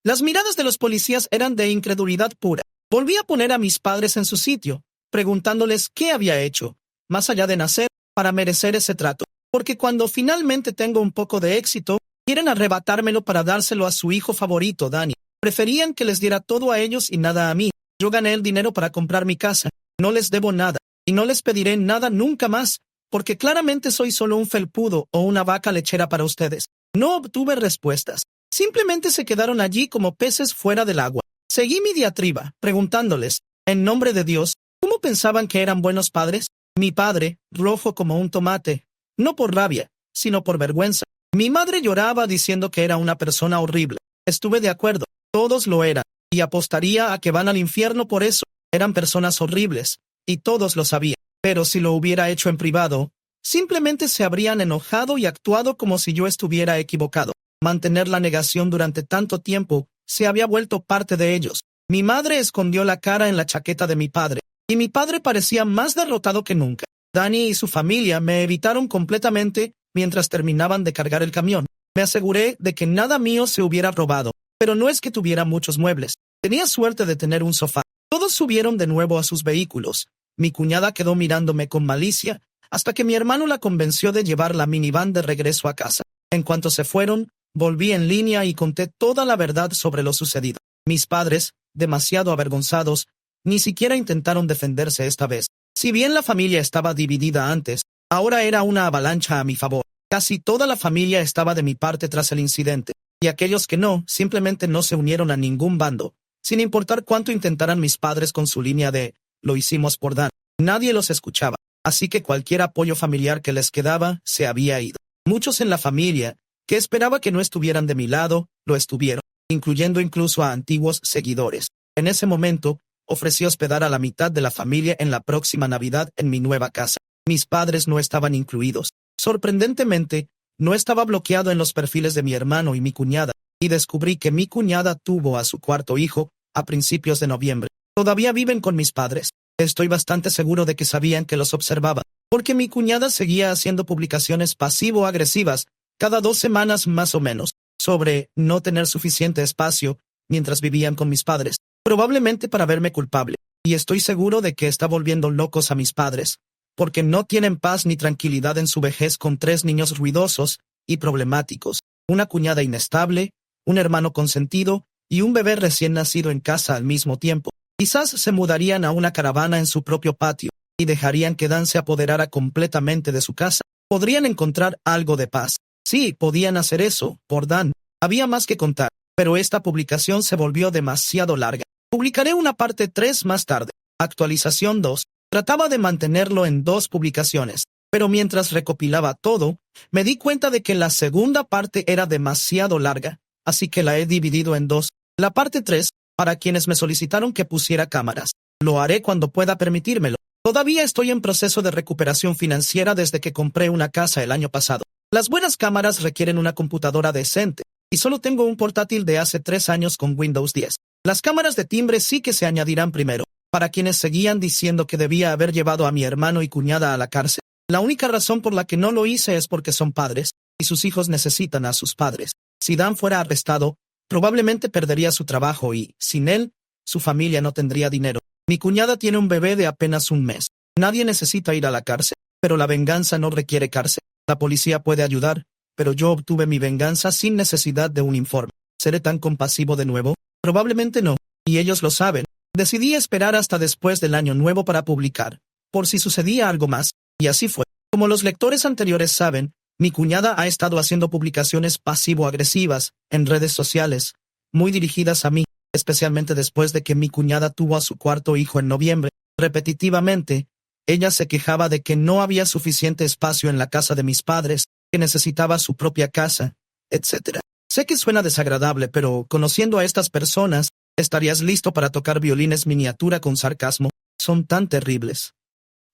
[SPEAKER 1] Las miradas de los policías eran de incredulidad pura. Volví a poner a mis padres en su sitio, preguntándoles qué había hecho, más allá de nacer, para merecer ese trato. Porque cuando finalmente tengo un poco de éxito, quieren arrebatármelo para dárselo a su hijo favorito, Danny. Preferían que les diera todo a ellos y nada a mí. Yo gané el dinero para comprar mi casa. No les debo nada, y no les pediré nada nunca más, porque claramente soy solo un felpudo o una vaca lechera para ustedes. No obtuve respuestas. Simplemente se quedaron allí como peces fuera del agua. Seguí mi diatriba, preguntándoles, en nombre de Dios, ¿cómo pensaban que eran buenos padres? Mi padre, rojo como un tomate, no por rabia, sino por vergüenza. Mi madre lloraba diciendo que era una persona horrible. Estuve de acuerdo, todos lo eran, y apostaría a que van al infierno por eso. Eran personas horribles, y todos lo sabían. Pero si lo hubiera hecho en privado, simplemente se habrían enojado y actuado como si yo estuviera equivocado. Mantener la negación durante tanto tiempo se había vuelto parte de ellos. Mi madre escondió la cara en la chaqueta de mi padre, y mi padre parecía más derrotado que nunca. Danny y su familia me evitaron completamente mientras terminaban de cargar el camión. Me aseguré de que nada mío se hubiera robado, pero no es que tuviera muchos muebles. Tenía suerte de tener un sofá. Todos subieron de nuevo a sus vehículos. Mi cuñada quedó mirándome con malicia hasta que mi hermano la convenció de llevar la minivan de regreso a casa. En cuanto se fueron, volví en línea y conté toda la verdad sobre lo sucedido. Mis padres, demasiado avergonzados, ni siquiera intentaron defenderse esta vez. Si bien la familia estaba dividida antes, ahora era una avalancha a mi favor. Casi toda la familia estaba de mi parte tras el incidente, y aquellos que no, simplemente no se unieron a ningún bando, sin importar cuánto intentaran mis padres con su línea de «lo hicimos por Dan». Nadie los escuchaba, así que cualquier apoyo familiar que les quedaba se había ido. Muchos en la familia, que esperaba que no estuvieran de mi lado, lo estuvieron, incluyendo incluso a antiguos seguidores. En ese momento, ofrecí hospedar a la mitad de la familia en la próxima Navidad en mi nueva casa. Mis padres no estaban incluidos. Sorprendentemente, no estaba bloqueado en los perfiles de mi hermano y mi cuñada, y descubrí que mi cuñada tuvo a su cuarto hijo a principios de noviembre. Todavía viven con mis padres. Estoy bastante seguro de que sabían que los observaba, porque mi cuñada seguía haciendo publicaciones pasivo-agresivas cada 2 semanas más o menos, sobre no tener suficiente espacio mientras vivían con mis padres, probablemente para verme culpable. Y estoy seguro de que está volviendo locos a mis padres, porque no tienen paz ni tranquilidad en su vejez con 3 niños ruidosos y problemáticos, una cuñada inestable, un hermano consentido y un bebé recién nacido en casa al mismo tiempo. Quizás se mudarían a una caravana en su propio patio y dejarían que Dan se apoderara completamente de su casa. Podrían encontrar algo de paz. Sí, podían hacer eso, por Dan. Había más que contar, pero esta publicación se volvió demasiado larga. Publicaré una parte 3 más tarde. Actualización 2. Trataba de mantenerlo en 2 publicaciones, pero mientras recopilaba todo, me di cuenta de que la segunda parte era demasiado larga, así que la he dividido en 2. La parte 3, para quienes me solicitaron que pusiera cámaras. Lo haré cuando pueda permitírmelo. Todavía estoy en proceso de recuperación financiera desde que compré una casa el año pasado. Las buenas cámaras requieren una computadora decente, y solo tengo un portátil de hace 3 años con Windows 10. Las cámaras de timbre sí que se añadirán primero, para quienes seguían diciendo que debía haber llevado a mi hermano y cuñada a la cárcel. La única razón por la que no lo hice es porque son padres, y sus hijos necesitan a sus padres. Si Dan fuera arrestado, probablemente perdería su trabajo y, sin él, su familia no tendría dinero. Mi cuñada tiene un bebé de apenas 1 mes. Nadie necesita ir a la cárcel, pero la venganza no requiere cárcel. La policía puede ayudar, pero yo obtuve mi venganza sin necesidad de un informe. ¿Seré tan compasivo de nuevo? Probablemente no, y ellos lo saben. Decidí esperar hasta después del año nuevo para publicar, por si sucedía algo más, y así fue. Como los lectores anteriores saben, mi cuñada ha estado haciendo publicaciones pasivo-agresivas en redes sociales, muy dirigidas a mí, especialmente después de que mi cuñada tuvo a su cuarto hijo en noviembre. Repetitivamente, ella se quejaba de que no había suficiente espacio en la casa de mis padres, que necesitaba su propia casa, etc. Sé que suena desagradable, pero conociendo a estas personas, estarías listo para tocar violines miniatura con sarcasmo. Son tan terribles.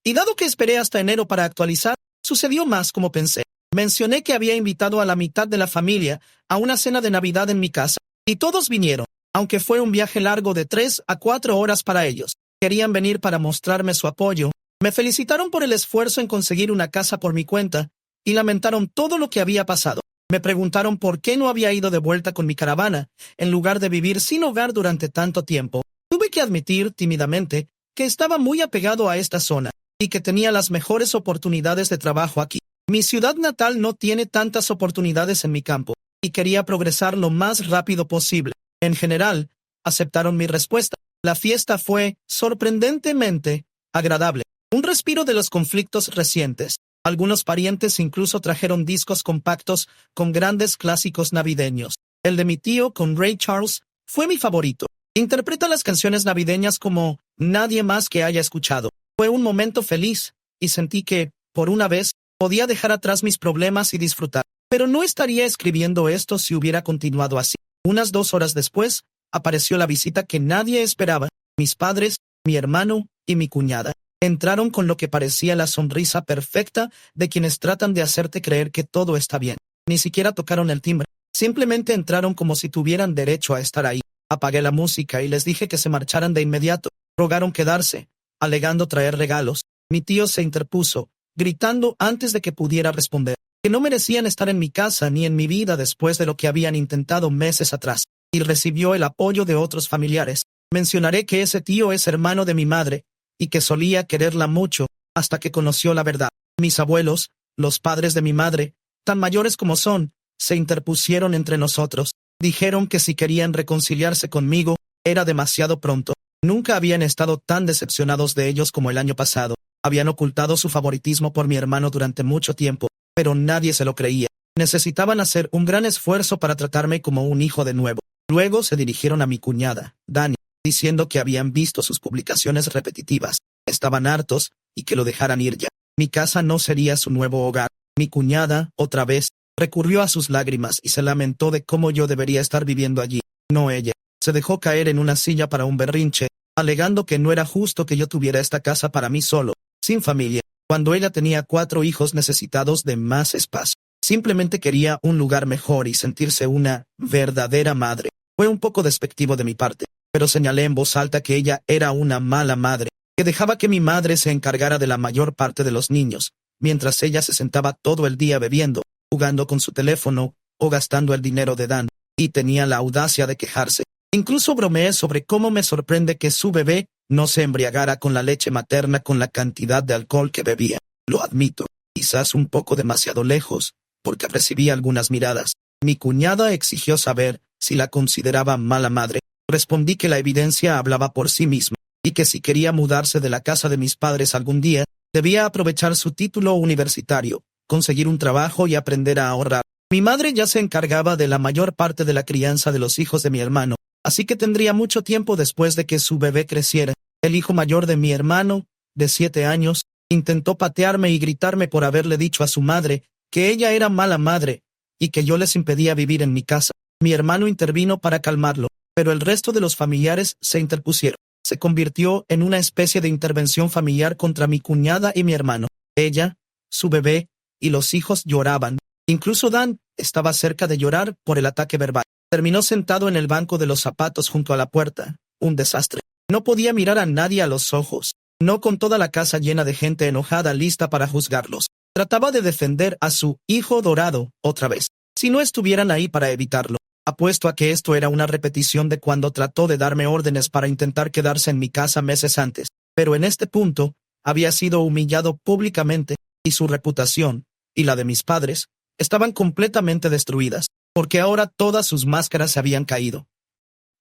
[SPEAKER 1] Y dado que esperé hasta enero para actualizar, sucedió más como pensé. Mencioné que había invitado a la mitad de la familia a una cena de Navidad en mi casa, y todos vinieron, aunque fue un viaje largo de 3 a 4 horas para ellos. Querían venir para mostrarme su apoyo. Me felicitaron por el esfuerzo en conseguir una casa por mi cuenta, y lamentaron todo lo que había pasado. Me preguntaron por qué no había ido de vuelta con mi caravana, en lugar de vivir sin hogar durante tanto tiempo. Tuve que admitir, tímidamente, que estaba muy apegado a esta zona, y que tenía las mejores oportunidades de trabajo aquí. Mi ciudad natal no tiene tantas oportunidades en mi campo, y quería progresar lo más rápido posible. En general, aceptaron mi respuesta. La fiesta fue, sorprendentemente, agradable. Un respiro de los conflictos recientes. Algunos parientes incluso trajeron discos compactos con grandes clásicos navideños. El de mi tío con Ray Charles fue mi favorito. Interpreta las canciones navideñas como nadie más que haya escuchado. Fue un momento feliz, y sentí que, por una vez, podía dejar atrás mis problemas y disfrutar. Pero no estaría escribiendo esto si hubiera continuado así. Unas 2 horas después, apareció la visita que nadie esperaba. Mis padres, mi hermano y mi cuñada. Entraron con lo que parecía la sonrisa perfecta de quienes tratan de hacerte creer que todo está bien. Ni siquiera tocaron el timbre. Simplemente entraron como si tuvieran derecho a estar ahí. Apagué la música y les dije que se marcharan de inmediato. Rogaron quedarse, alegando traer regalos. Mi tío se interpuso, gritando antes de que pudiera responder, que no merecían estar en mi casa ni en mi vida después de lo que habían intentado meses atrás, y recibió el apoyo de otros familiares. Mencionaré que ese tío es hermano de mi madre, y que solía quererla mucho, hasta que conoció la verdad. Mis abuelos, los padres de mi madre, tan mayores como son, se interpusieron entre nosotros. Dijeron que si querían reconciliarse conmigo, era demasiado pronto. Nunca habían estado tan decepcionados de ellos como el año pasado. Habían ocultado su favoritismo por mi hermano durante mucho tiempo, pero nadie se lo creía. Necesitaban hacer un gran esfuerzo para tratarme como un hijo de nuevo. Luego se dirigieron a mi cuñada, Dani, diciendo que habían visto sus publicaciones repetitivas, estaban hartos y que lo dejaran ir ya. Mi casa no sería su nuevo hogar. Mi cuñada, otra vez, recurrió a sus lágrimas y se lamentó de cómo yo debería estar viviendo allí, no ella. Se dejó caer en una silla para un berrinche, alegando que no era justo que yo tuviera esta casa para mí solo, sin familia, cuando ella tenía 4 hijos necesitados de más espacio. Simplemente quería un lugar mejor y sentirse una verdadera madre. Fue un poco despectivo de mi parte, pero señalé en voz alta que ella era una mala madre, que dejaba que mi madre se encargara de la mayor parte de los niños, mientras ella se sentaba todo el día bebiendo, jugando con su teléfono o gastando el dinero de Dan, y tenía la audacia de quejarse. Incluso bromeé sobre cómo me sorprende que su bebé no se embriagara con la leche materna con la cantidad de alcohol que bebía. Lo admito, quizás un poco demasiado lejos, porque recibí algunas miradas. Mi cuñada exigió saber si la consideraba mala madre. Respondí que la evidencia hablaba por sí misma, y que si quería mudarse de la casa de mis padres algún día, debía aprovechar su título universitario, conseguir un trabajo y aprender a ahorrar. Mi madre ya se encargaba de la mayor parte de la crianza de los hijos de mi hermano, así que tendría mucho tiempo después de que su bebé creciera. El hijo mayor de mi hermano, de 7 años, intentó patearme y gritarme por haberle dicho a su madre que ella era mala madre y que yo les impedía vivir en mi casa. Mi hermano intervino para calmarlo, pero el resto de los familiares se interpusieron. Se convirtió en una especie de intervención familiar contra mi cuñada y mi hermano. Ella, su bebé y los hijos lloraban. Incluso Dan estaba cerca de llorar por el ataque verbal. Terminó sentado en el banco de los zapatos junto a la puerta. Un desastre. No podía mirar a nadie a los ojos. No con toda la casa llena de gente enojada lista para juzgarlos. Trataba de defender a su hijo dorado otra vez. Si no estuvieran ahí para evitarlo. Apuesto a que esto era una repetición de cuando trató de darme órdenes para intentar quedarse en mi casa meses antes. Pero en este punto, había sido humillado públicamente, y su reputación, y la de mis padres, estaban completamente destruidas, porque ahora todas sus máscaras se habían caído.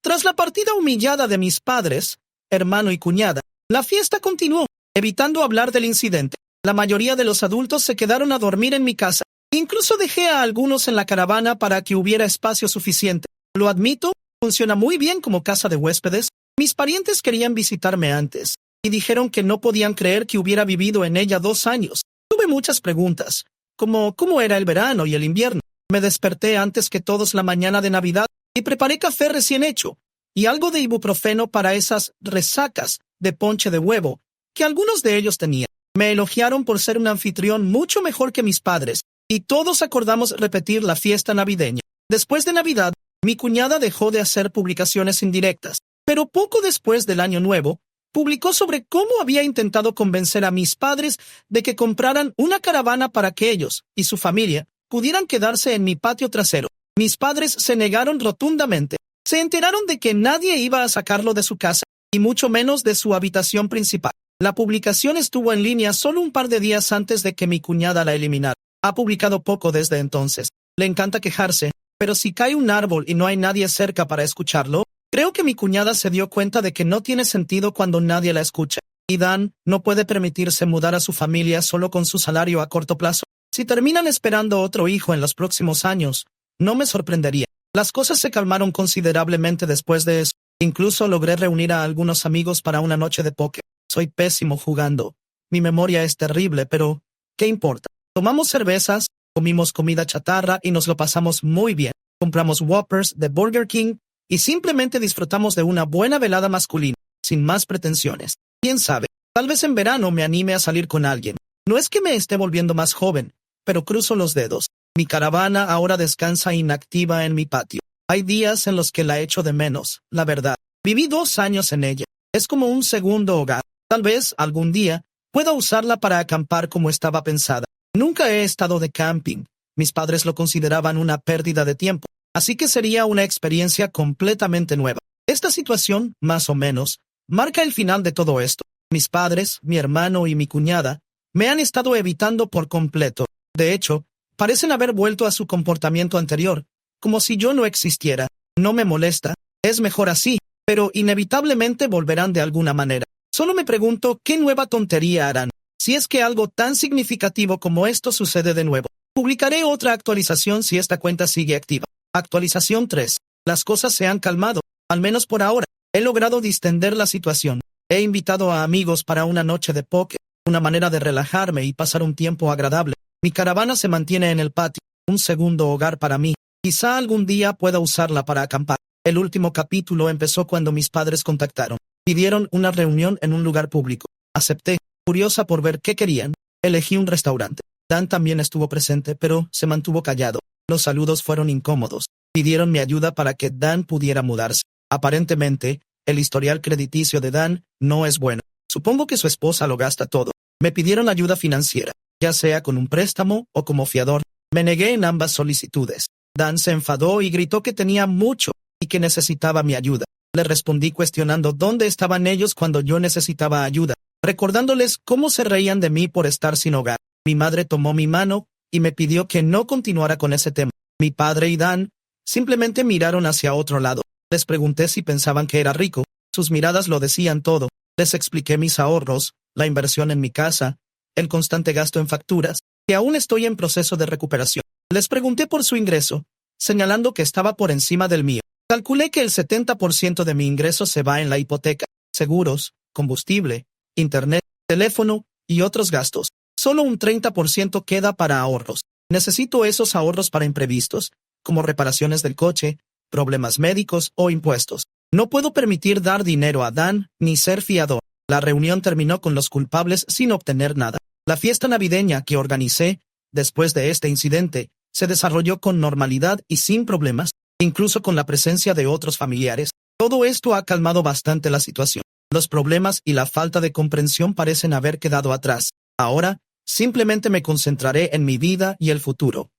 [SPEAKER 1] Tras la partida humillada de mis padres, hermano y cuñada, la fiesta continuó, evitando hablar del incidente. La mayoría de los adultos se quedaron a dormir en mi casa. Incluso dejé a algunos en la caravana para que hubiera espacio suficiente. Lo admito, funciona muy bien como casa de huéspedes. Mis parientes querían visitarme antes, y dijeron que no podían creer que hubiera vivido en ella 2 años. Tuve muchas preguntas, como cómo era el verano y el invierno. Me desperté antes que todos la mañana de Navidad y preparé café recién hecho, y algo de ibuprofeno para esas resacas de ponche de huevo que algunos de ellos tenían. Me elogiaron por ser un anfitrión mucho mejor que mis padres, y todos acordamos repetir la fiesta navideña. Después de Navidad, mi cuñada dejó de hacer publicaciones indirectas, pero poco después del Año Nuevo, publicó sobre cómo había intentado convencer a mis padres de que compraran una caravana para que ellos y su familia pudieran quedarse en mi patio trasero. Mis padres se negaron rotundamente. Se enteraron de que nadie iba a sacarlo de su casa, y mucho menos de su habitación principal. La publicación estuvo en línea solo un par de días antes de que mi cuñada la eliminara. Ha publicado poco desde entonces. Le encanta quejarse, pero si cae un árbol y no hay nadie cerca para escucharlo, creo que mi cuñada se dio cuenta de que no tiene sentido cuando nadie la escucha. Y Dan no puede permitirse mudar a su familia solo con su salario a corto plazo. Si terminan esperando otro hijo en los próximos años, no me sorprendería. Las cosas se calmaron considerablemente después de eso. Incluso logré reunir a algunos amigos para una noche de póker. Soy pésimo jugando. Mi memoria es terrible, pero ¿qué importa? Tomamos cervezas, comimos comida chatarra y nos lo pasamos muy bien. Compramos Whoppers de Burger King y simplemente disfrutamos de una buena velada masculina, sin más pretensiones. ¿Quién sabe? Tal vez en verano me anime a salir con alguien. No es que me esté volviendo más joven, pero cruzo los dedos. Mi caravana ahora descansa inactiva en mi patio. Hay días en los que la echo de menos, la verdad. Viví 2 años en ella. Es como un segundo hogar. Tal vez, algún día, pueda usarla para acampar como estaba pensada. Nunca he estado de camping. Mis padres lo consideraban una pérdida de tiempo, así que sería una experiencia completamente nueva. Esta situación, más o menos, marca el final de todo esto. Mis padres, mi hermano y mi cuñada me han estado evitando por completo. De hecho, parecen haber vuelto a su comportamiento anterior, como si yo no existiera. No me molesta, es mejor así, pero inevitablemente volverán de alguna manera. Solo me pregunto qué nueva tontería harán. Si es que algo tan significativo como esto sucede de nuevo. Publicaré otra actualización si esta cuenta sigue activa. Actualización 3. Las cosas se han calmado, al menos por ahora. He logrado distender la situación. He invitado a amigos para una noche de póker, una manera de relajarme y pasar un tiempo agradable. Mi caravana se mantiene en el patio, un segundo hogar para mí. Quizá algún día pueda usarla para acampar. El último capítulo empezó cuando mis padres contactaron. Pidieron una reunión en un lugar público. Acepté. Curiosa por ver qué querían, elegí un restaurante. Dan también estuvo presente, pero se mantuvo callado. Los saludos fueron incómodos. Pidieron mi ayuda para que Dan pudiera mudarse. Aparentemente, el historial crediticio de Dan no es bueno. Supongo que su esposa lo gasta todo. Me pidieron ayuda financiera, ya sea con un préstamo o como fiador. Me negué en ambas solicitudes. Dan se enfadó y gritó que tenía mucho y que necesitaba mi ayuda. Le respondí cuestionando dónde estaban ellos cuando yo necesitaba ayuda, recordándoles cómo se reían de mí por estar sin hogar. Mi madre tomó mi mano y me pidió que no continuara con ese tema. Mi padre y Dan simplemente miraron hacia otro lado. Les pregunté si pensaban que era rico. Sus miradas lo decían todo. Les expliqué mis ahorros, la inversión en mi casa, el constante gasto en facturas, que aún estoy en proceso de recuperación. Les pregunté por su ingreso, señalando que estaba por encima del mío. Calculé que el 70% de mi ingreso se va en la hipoteca, seguros, combustible, internet, teléfono y otros gastos. Solo un 30% queda para ahorros. Necesito esos ahorros para imprevistos, como reparaciones del coche, problemas médicos o impuestos. No puedo permitir dar dinero a Dan ni ser fiador. La reunión terminó con los culpables sin obtener nada. La fiesta navideña que organicé después de este incidente se desarrolló con normalidad y sin problemas, incluso con la presencia de otros familiares. Todo esto ha calmado bastante la situación. Los problemas y la falta de comprensión parecen haber quedado atrás. Ahora, simplemente me concentraré en mi vida y el futuro.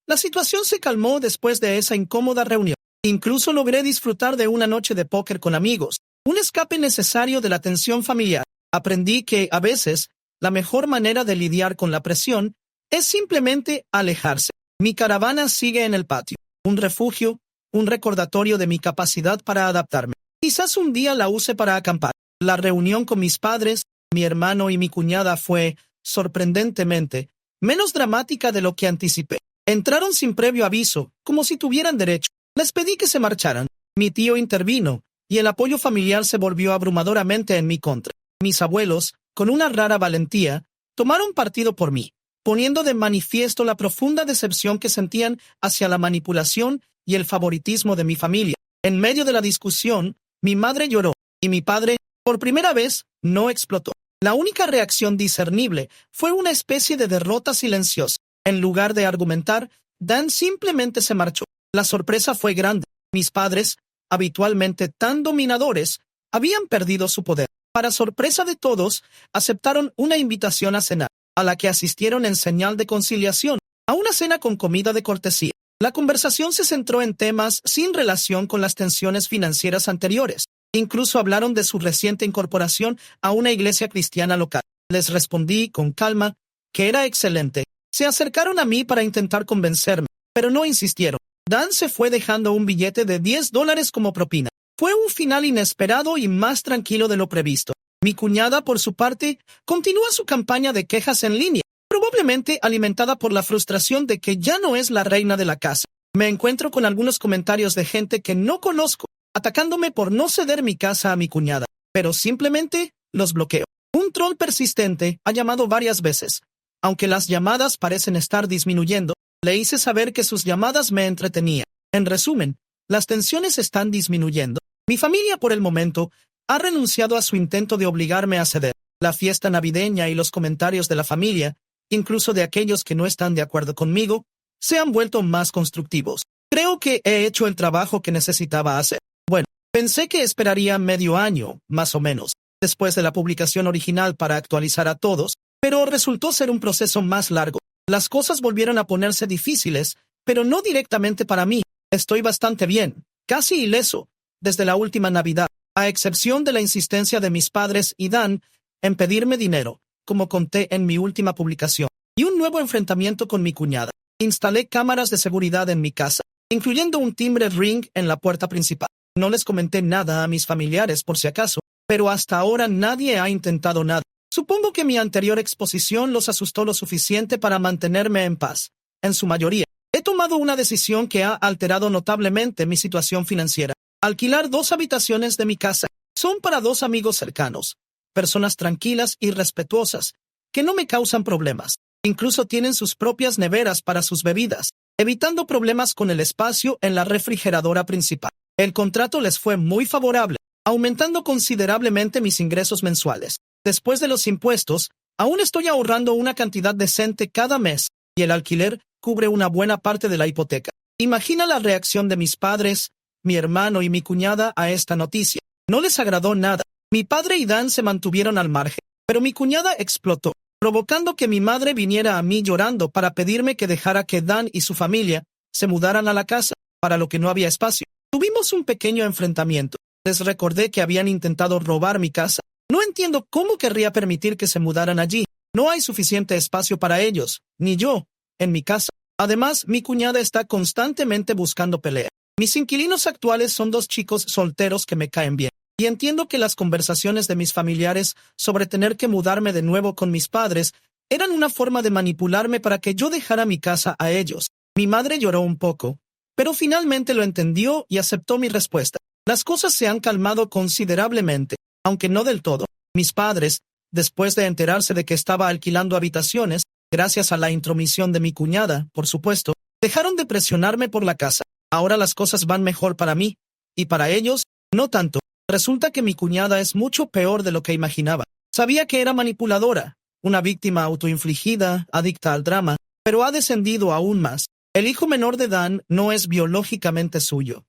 [SPEAKER 1] La situación se calmó después de esa incómoda reunión. Incluso logré disfrutar de una noche de póker con amigos, un escape necesario de la tensión familiar. Aprendí que, a veces, la mejor manera de lidiar con la presión es simplemente alejarse. Mi caravana sigue en el patio, un refugio, un recordatorio de mi capacidad para adaptarme. Quizás un día la use para acampar. La reunión con mis padres, mi hermano y mi cuñada fue, sorprendentemente, menos dramática de lo que anticipé. Entraron sin previo aviso, como si tuvieran derecho. Les pedí que se marcharan. Mi tío intervino, y el apoyo familiar se volvió abrumadoramente en mi contra. Mis abuelos, con una rara valentía, tomaron partido por mí, poniendo de manifiesto la profunda decepción que sentían hacia la manipulación y el favoritismo de mi familia. En medio de la discusión, mi madre lloró, y mi padre, por primera vez, no explotó. La única reacción discernible fue una especie de derrota silenciosa. En lugar de argumentar, Dan simplemente se marchó. La sorpresa fue grande. Mis padres, habitualmente tan dominadores, habían perdido su poder. Para sorpresa de todos, aceptaron una invitación a cenar, a la que asistieron en señal de conciliación, a una cena con comida de cortesía. La conversación se centró en temas sin relación con las tensiones financieras anteriores. Incluso hablaron de su reciente incorporación a una iglesia cristiana local. Les respondí con calma que era excelente. Se acercaron a mí para intentar convencerme, pero no insistieron. Dan se fue dejando un billete de $10 como propina. Fue un final inesperado y más tranquilo de lo previsto. Mi cuñada, por su parte, continúa su campaña de quejas en línea, probablemente alimentada por la frustración de que ya no es la reina de la casa. Me encuentro con algunos comentarios de gente que no conozco, atacándome por no ceder mi casa a mi cuñada, pero simplemente los bloqueo. Un troll persistente ha llamado varias veces. Aunque las llamadas parecen estar disminuyendo, le hice saber que sus llamadas me entretenían. En resumen, las tensiones están disminuyendo. Mi familia, por el momento, ha renunciado a su intento de obligarme a ceder. La fiesta navideña y los comentarios de la familia, incluso de aquellos que no están de acuerdo conmigo, se han vuelto más constructivos. Creo que he hecho el trabajo que necesitaba hacer. Bueno, pensé que esperaría medio año, más o menos, después de la publicación original para actualizar a todos, pero resultó ser un proceso más largo. Las cosas volvieron a ponerse difíciles, pero no directamente para mí. Estoy bastante bien, casi ileso, desde la última Navidad, a excepción de la insistencia de mis padres y Dan en pedirme dinero, como conté en mi última publicación, y un nuevo enfrentamiento con mi cuñada. Instalé cámaras de seguridad en mi casa, incluyendo un timbre Ring en la puerta principal. No les comenté nada a mis familiares por si acaso, pero hasta ahora nadie ha intentado nada. Supongo que mi anterior exposición los asustó lo suficiente para mantenerme en paz. En su mayoría, he tomado una decisión que ha alterado notablemente mi situación financiera. Alquilar 2 habitaciones de mi casa. Son para 2 amigos cercanos, personas tranquilas y respetuosas, que no me causan problemas. Incluso tienen sus propias neveras para sus bebidas, evitando problemas con el espacio en la refrigeradora principal. El contrato les fue muy favorable, aumentando considerablemente mis ingresos mensuales. Después de los impuestos, Aún estoy ahorrando una cantidad decente cada mes, y el alquiler cubre una buena parte de la hipoteca. Imagina la reacción de mis padres, mi hermano y mi cuñada a esta noticia. No les agradó nada. Mi padre y Dan se mantuvieron al margen, pero mi cuñada explotó, provocando que mi madre viniera a mí llorando para pedirme que dejara que Dan y su familia se mudaran a la casa, para lo que no había espacio. Tuvimos un pequeño enfrentamiento. Les recordé que habían intentado robar mi casa. No entiendo cómo querría permitir que se mudaran allí. No hay suficiente espacio para ellos, ni yo, en mi casa. Además, mi cuñada está constantemente buscando pelea. Mis inquilinos actuales son dos chicos solteros que me caen bien. Y entiendo que las conversaciones de mis familiares sobre tener que mudarme de nuevo con mis padres eran una forma de manipularme para que yo dejara mi casa a ellos. Mi madre lloró un poco, pero finalmente lo entendió y aceptó mi respuesta. Las cosas se han calmado considerablemente, aunque no del todo. Mis padres, después de enterarse de que estaba alquilando habitaciones, gracias a la intromisión de mi cuñada, por supuesto, dejaron de presionarme por la casa. Ahora las cosas van mejor para mí, y para ellos, no tanto. Resulta que mi cuñada es mucho peor de lo que imaginaba. Sabía que era manipuladora, una víctima autoinfligida, adicta al drama, pero ha descendido aún más. El hijo menor de Dan no es biológicamente suyo.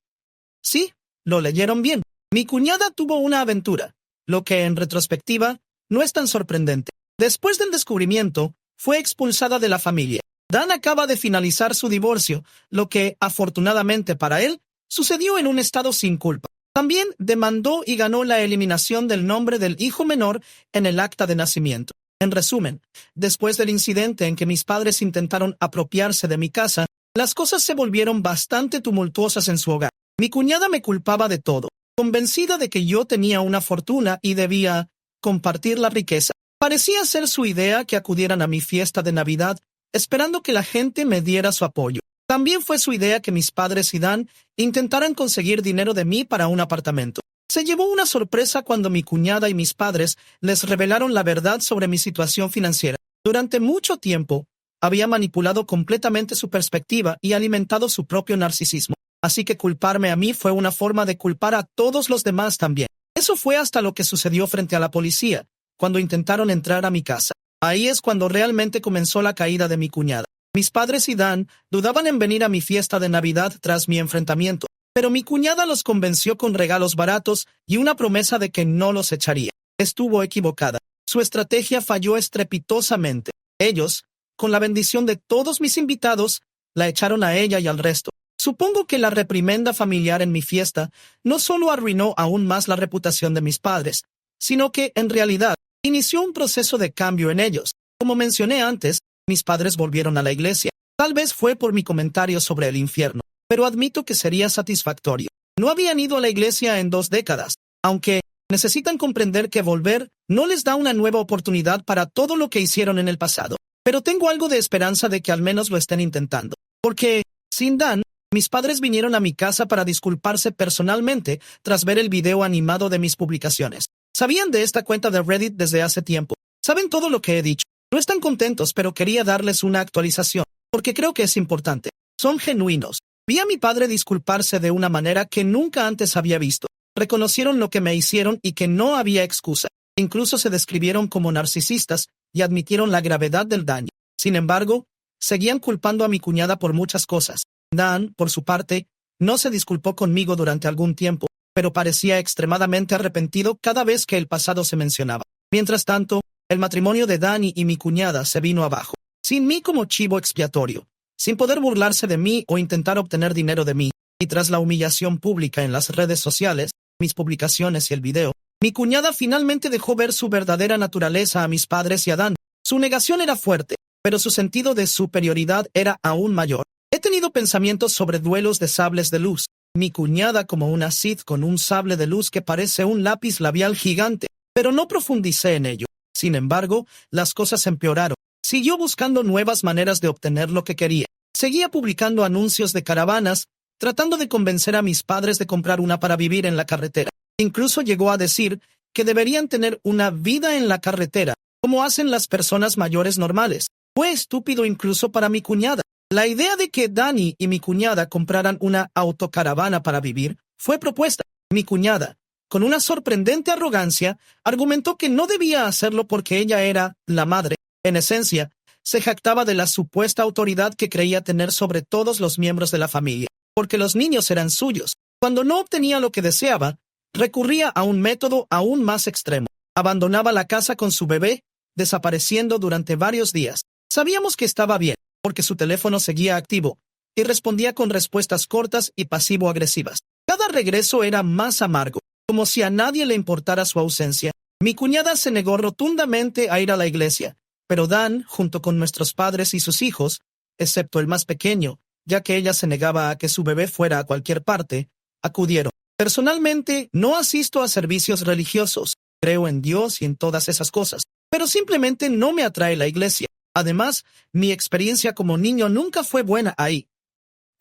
[SPEAKER 1] Sí, lo leyeron bien. Mi cuñada tuvo una aventura, lo que en retrospectiva no es tan sorprendente. Después del descubrimiento, fue expulsada de la familia. Dan acaba de finalizar su divorcio, lo que, afortunadamente para él, sucedió en un estado sin culpa. También demandó y ganó la eliminación del nombre del hijo menor en el acta de nacimiento. En resumen, después del incidente en que mis padres intentaron apropiarse de mi casa, las cosas se volvieron bastante tumultuosas en su hogar. Mi cuñada me culpaba de todo, convencida de que yo tenía una fortuna y debía compartir la riqueza. Parecía ser su idea que acudieran a mi fiesta de Navidad, esperando que la gente me diera su apoyo. También fue su idea que mis padres y Dan intentaran conseguir dinero de mí para un apartamento. Se llevó una sorpresa cuando mi cuñada y mis padres les revelaron la verdad sobre mi situación financiera. Durante mucho tiempo, había manipulado completamente su perspectiva y alimentado su propio narcisismo. Así que culparme a mí fue una forma de culpar a todos los demás también. Eso fue hasta lo que sucedió frente a la policía, cuando intentaron entrar a mi casa. Ahí es cuando realmente comenzó la caída de mi cuñada. Mis padres y Dan dudaban en venir a mi fiesta de Navidad tras mi enfrentamiento, pero mi cuñada los convenció con regalos baratos y una promesa de que no los echaría. Estuvo equivocada. Su estrategia falló estrepitosamente. Ellos, con la bendición de todos mis invitados, la echaron a ella y al resto. Supongo que la reprimenda familiar en mi fiesta no solo arruinó aún más la reputación de mis padres, sino que, en realidad, inició un proceso de cambio en ellos. Como mencioné antes, mis padres volvieron a la iglesia. Tal vez fue por mi comentario sobre el infierno, pero admito que sería satisfactorio. No habían ido a la iglesia en 2 décadas, aunque necesitan comprender que volver no les da una nueva oportunidad para todo lo que hicieron en el pasado. Pero tengo algo de esperanza de que al menos lo estén intentando. Porque, sin Dan, mis padres vinieron a mi casa para disculparse personalmente tras ver el video animado de mis publicaciones. Sabían de esta cuenta de Reddit desde hace tiempo. Saben todo lo que he dicho. No están contentos, pero quería darles una actualización, porque creo que es importante. Son genuinos. Vi a mi padre disculparse de una manera que nunca antes había visto. Reconocieron lo que me hicieron y que no había excusa. Incluso se describieron como narcisistas y admitieron la gravedad del daño. Sin embargo, seguían culpando a mi cuñada por muchas cosas. Dan, por su parte, no se disculpó conmigo durante algún tiempo, pero parecía extremadamente arrepentido cada vez que el pasado se mencionaba. Mientras tanto, el matrimonio de Dani y mi cuñada se vino abajo, sin mí como chivo expiatorio, sin poder burlarse de mí o intentar obtener dinero de mí, y tras la humillación pública en las redes sociales, mis publicaciones y el video, mi cuñada finalmente dejó ver su verdadera naturaleza a mis padres y a Dan. Su negación era fuerte, pero su sentido de superioridad era aún mayor. He tenido pensamientos sobre duelos de sables de luz. Mi cuñada como una Sith con un sable de luz que parece un lápiz labial gigante, pero no profundicé en ello. Sin embargo, las cosas empeoraron. Siguió buscando nuevas maneras de obtener lo que quería. Seguía publicando anuncios de caravanas, tratando de convencer a mis padres de comprar una para vivir en la carretera. Incluso llegó a decir que deberían tener una vida en la carretera, como hacen las personas mayores normales. Fue estúpido incluso para mi cuñada. La idea de que Dani y mi cuñada compraran una autocaravana para vivir fue propuesta. Mi cuñada, con una sorprendente arrogancia, argumentó que no debía hacerlo porque ella era la madre. En esencia, se jactaba de la supuesta autoridad que creía tener sobre todos los miembros de la familia, porque los niños eran suyos. Cuando no obtenía lo que deseaba, recurría a un método aún más extremo. Abandonaba la casa con su bebé, desapareciendo durante varios días. Sabíamos que estaba bien, porque su teléfono seguía activo, y respondía con respuestas cortas y pasivo-agresivas. Cada regreso era más amargo, como si a nadie le importara su ausencia. Mi cuñada se negó rotundamente a ir a la iglesia, pero Dan, junto con nuestros padres y sus hijos, excepto el más pequeño, ya que ella se negaba a que su bebé fuera a cualquier parte, acudieron. Personalmente, no asisto a servicios religiosos, creo en Dios y en todas esas cosas, pero simplemente no me atrae la iglesia. Además, mi experiencia como niño nunca fue buena ahí.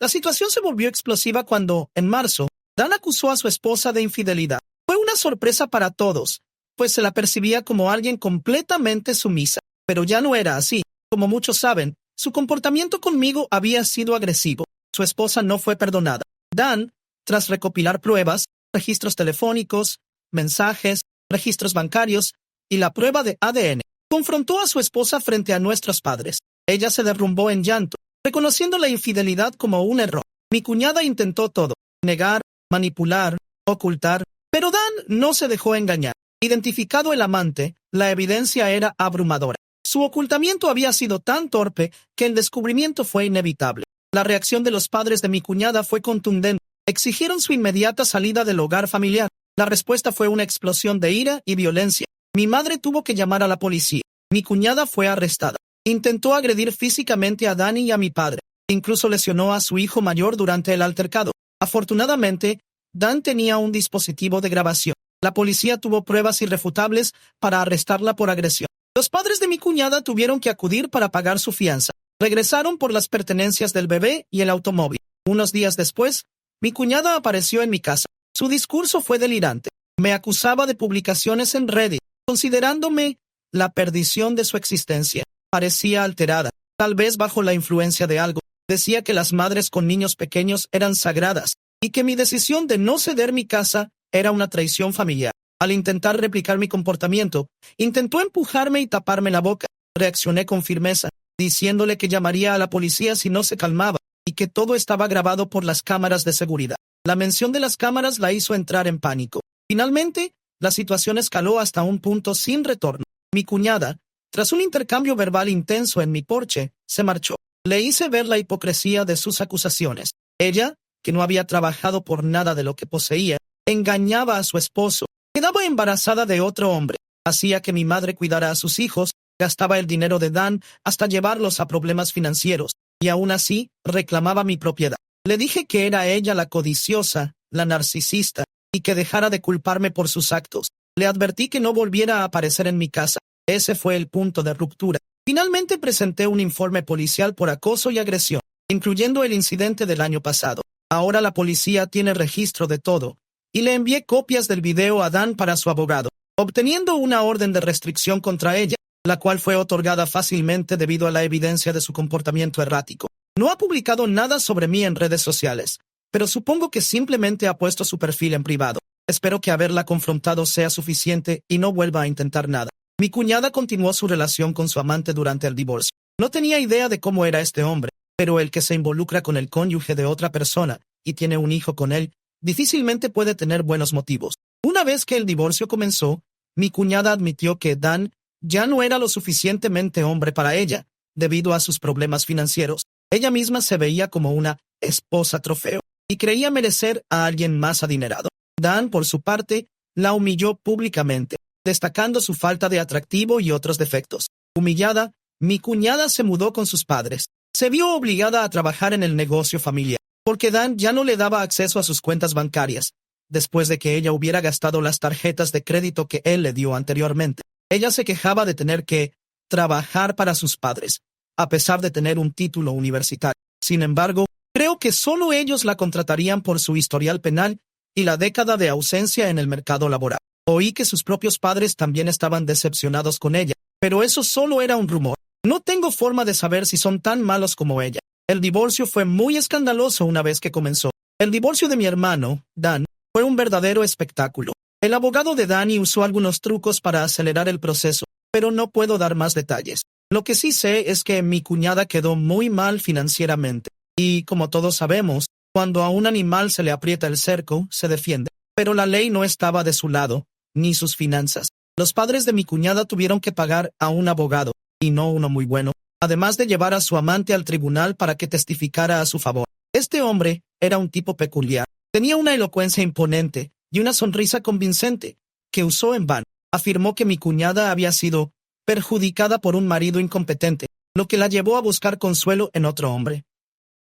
[SPEAKER 1] La situación se volvió explosiva cuando, en marzo, Dan acusó a su esposa de infidelidad. Fue una sorpresa para todos, pues se la percibía como alguien completamente sumisa, pero ya no era así. Como muchos saben, su comportamiento conmigo había sido agresivo. Su esposa no fue perdonada. Dan, tras recopilar pruebas, registros telefónicos, mensajes, registros bancarios y la prueba de ADN, confrontó a su esposa frente a nuestros padres. Ella se derrumbó en llanto, reconociendo la infidelidad como un error. Mi cuñada intentó todo: negar, manipular, ocultar, pero Dan no se dejó engañar. Identificado el amante, la evidencia era abrumadora. Su ocultamiento había sido tan torpe que el descubrimiento fue inevitable. La reacción de los padres de mi cuñada fue contundente. Exigieron su inmediata salida del hogar familiar. La respuesta fue una explosión de ira y violencia. Mi madre tuvo que llamar a la policía. Mi cuñada fue arrestada. Intentó agredir físicamente a Danny y a mi padre. Incluso lesionó a su hijo mayor durante el altercado. Afortunadamente, Dan tenía un dispositivo de grabación. La policía tuvo pruebas irrefutables para arrestarla por agresión. Los padres de mi cuñada tuvieron que acudir para pagar su fianza. Regresaron por las pertenencias del bebé y el automóvil. Unos días después, mi cuñada apareció en mi casa. Su discurso fue delirante. Me acusaba de publicaciones en Reddit, considerándome la perdición de su existencia. Parecía alterada, tal vez bajo la influencia de algo. Decía que las madres con niños pequeños eran sagradas y que mi decisión de no ceder mi casa era una traición familiar. Al intentar replicar mi comportamiento, intentó empujarme y taparme la boca. Reaccioné con firmeza, diciéndole que llamaría a la policía si no se calmaba y que todo estaba grabado por las cámaras de seguridad. La mención de las cámaras la hizo entrar en pánico. Finalmente, la situación escaló hasta un punto sin retorno. Mi cuñada, tras un intercambio verbal intenso en mi porche, se marchó. Le hice ver la hipocresía de sus acusaciones. Ella, que no había trabajado por nada de lo que poseía, engañaba a su esposo, quedaba embarazada de otro hombre, hacía que mi madre cuidara a sus hijos, gastaba el dinero de Dan hasta llevarlos a problemas financieros, y aún así reclamaba mi propiedad. Le dije que era ella la codiciosa, la narcisista, y que dejara de culparme por sus actos. Le advertí que no volviera a aparecer en mi casa. Ese fue el punto de ruptura. Finalmente presenté un informe policial por acoso y agresión, incluyendo el incidente del año pasado. Ahora la policía tiene registro de todo, y le envié copias del video a Dan para su abogado, obteniendo una orden de restricción contra ella, la cual fue otorgada fácilmente debido a la evidencia de su comportamiento errático. No ha publicado nada sobre mí en redes sociales, pero supongo que simplemente ha puesto su perfil en privado. Espero que haberla confrontado sea suficiente y no vuelva a intentar nada. Mi cuñada continuó su relación con su amante durante el divorcio. No tenía idea de cómo era este hombre, pero el que se involucra con el cónyuge de otra persona y tiene un hijo con él, difícilmente puede tener buenos motivos. Una vez que el divorcio comenzó, mi cuñada admitió que Dan ya no era lo suficientemente hombre para ella, debido a sus problemas financieros. Ella misma se veía como una esposa trofeo y creía merecer a alguien más adinerado. Dan, por su parte, la humilló públicamente, destacando su falta de atractivo y otros defectos. Humillada, mi cuñada se mudó con sus padres. Se vio obligada a trabajar en el negocio familiar, porque Dan ya no le daba acceso a sus cuentas bancarias, después de que ella hubiera gastado las tarjetas de crédito que él le dio anteriormente. Ella se quejaba de tener que trabajar para sus padres, a pesar de tener un título universitario. Sin embargo, creo que solo ellos la contratarían por su historial penal y la década de ausencia en el mercado laboral. Oí que sus propios padres también estaban decepcionados con ella, pero eso solo era un rumor. No tengo forma de saber si son tan malos como ella. El divorcio fue muy escandaloso una vez que comenzó. El divorcio de mi hermano, Dan, fue un verdadero espectáculo. El abogado de Danny usó algunos trucos para acelerar el proceso, pero no puedo dar más detalles. Lo que sí sé es que mi cuñada quedó muy mal financieramente. Y, como todos sabemos, cuando a un animal se le aprieta el cerco, se defiende. Pero la ley no estaba de su lado, ni sus finanzas. Los padres de mi cuñada tuvieron que pagar a un abogado, y no uno muy bueno, además de llevar a su amante al tribunal para que testificara a su favor. Este hombre era un tipo peculiar. Tenía una elocuencia imponente y una sonrisa convincente, que usó en vano. Afirmó que mi cuñada había sido perjudicada por un marido incompetente, lo que la llevó a buscar consuelo en otro hombre.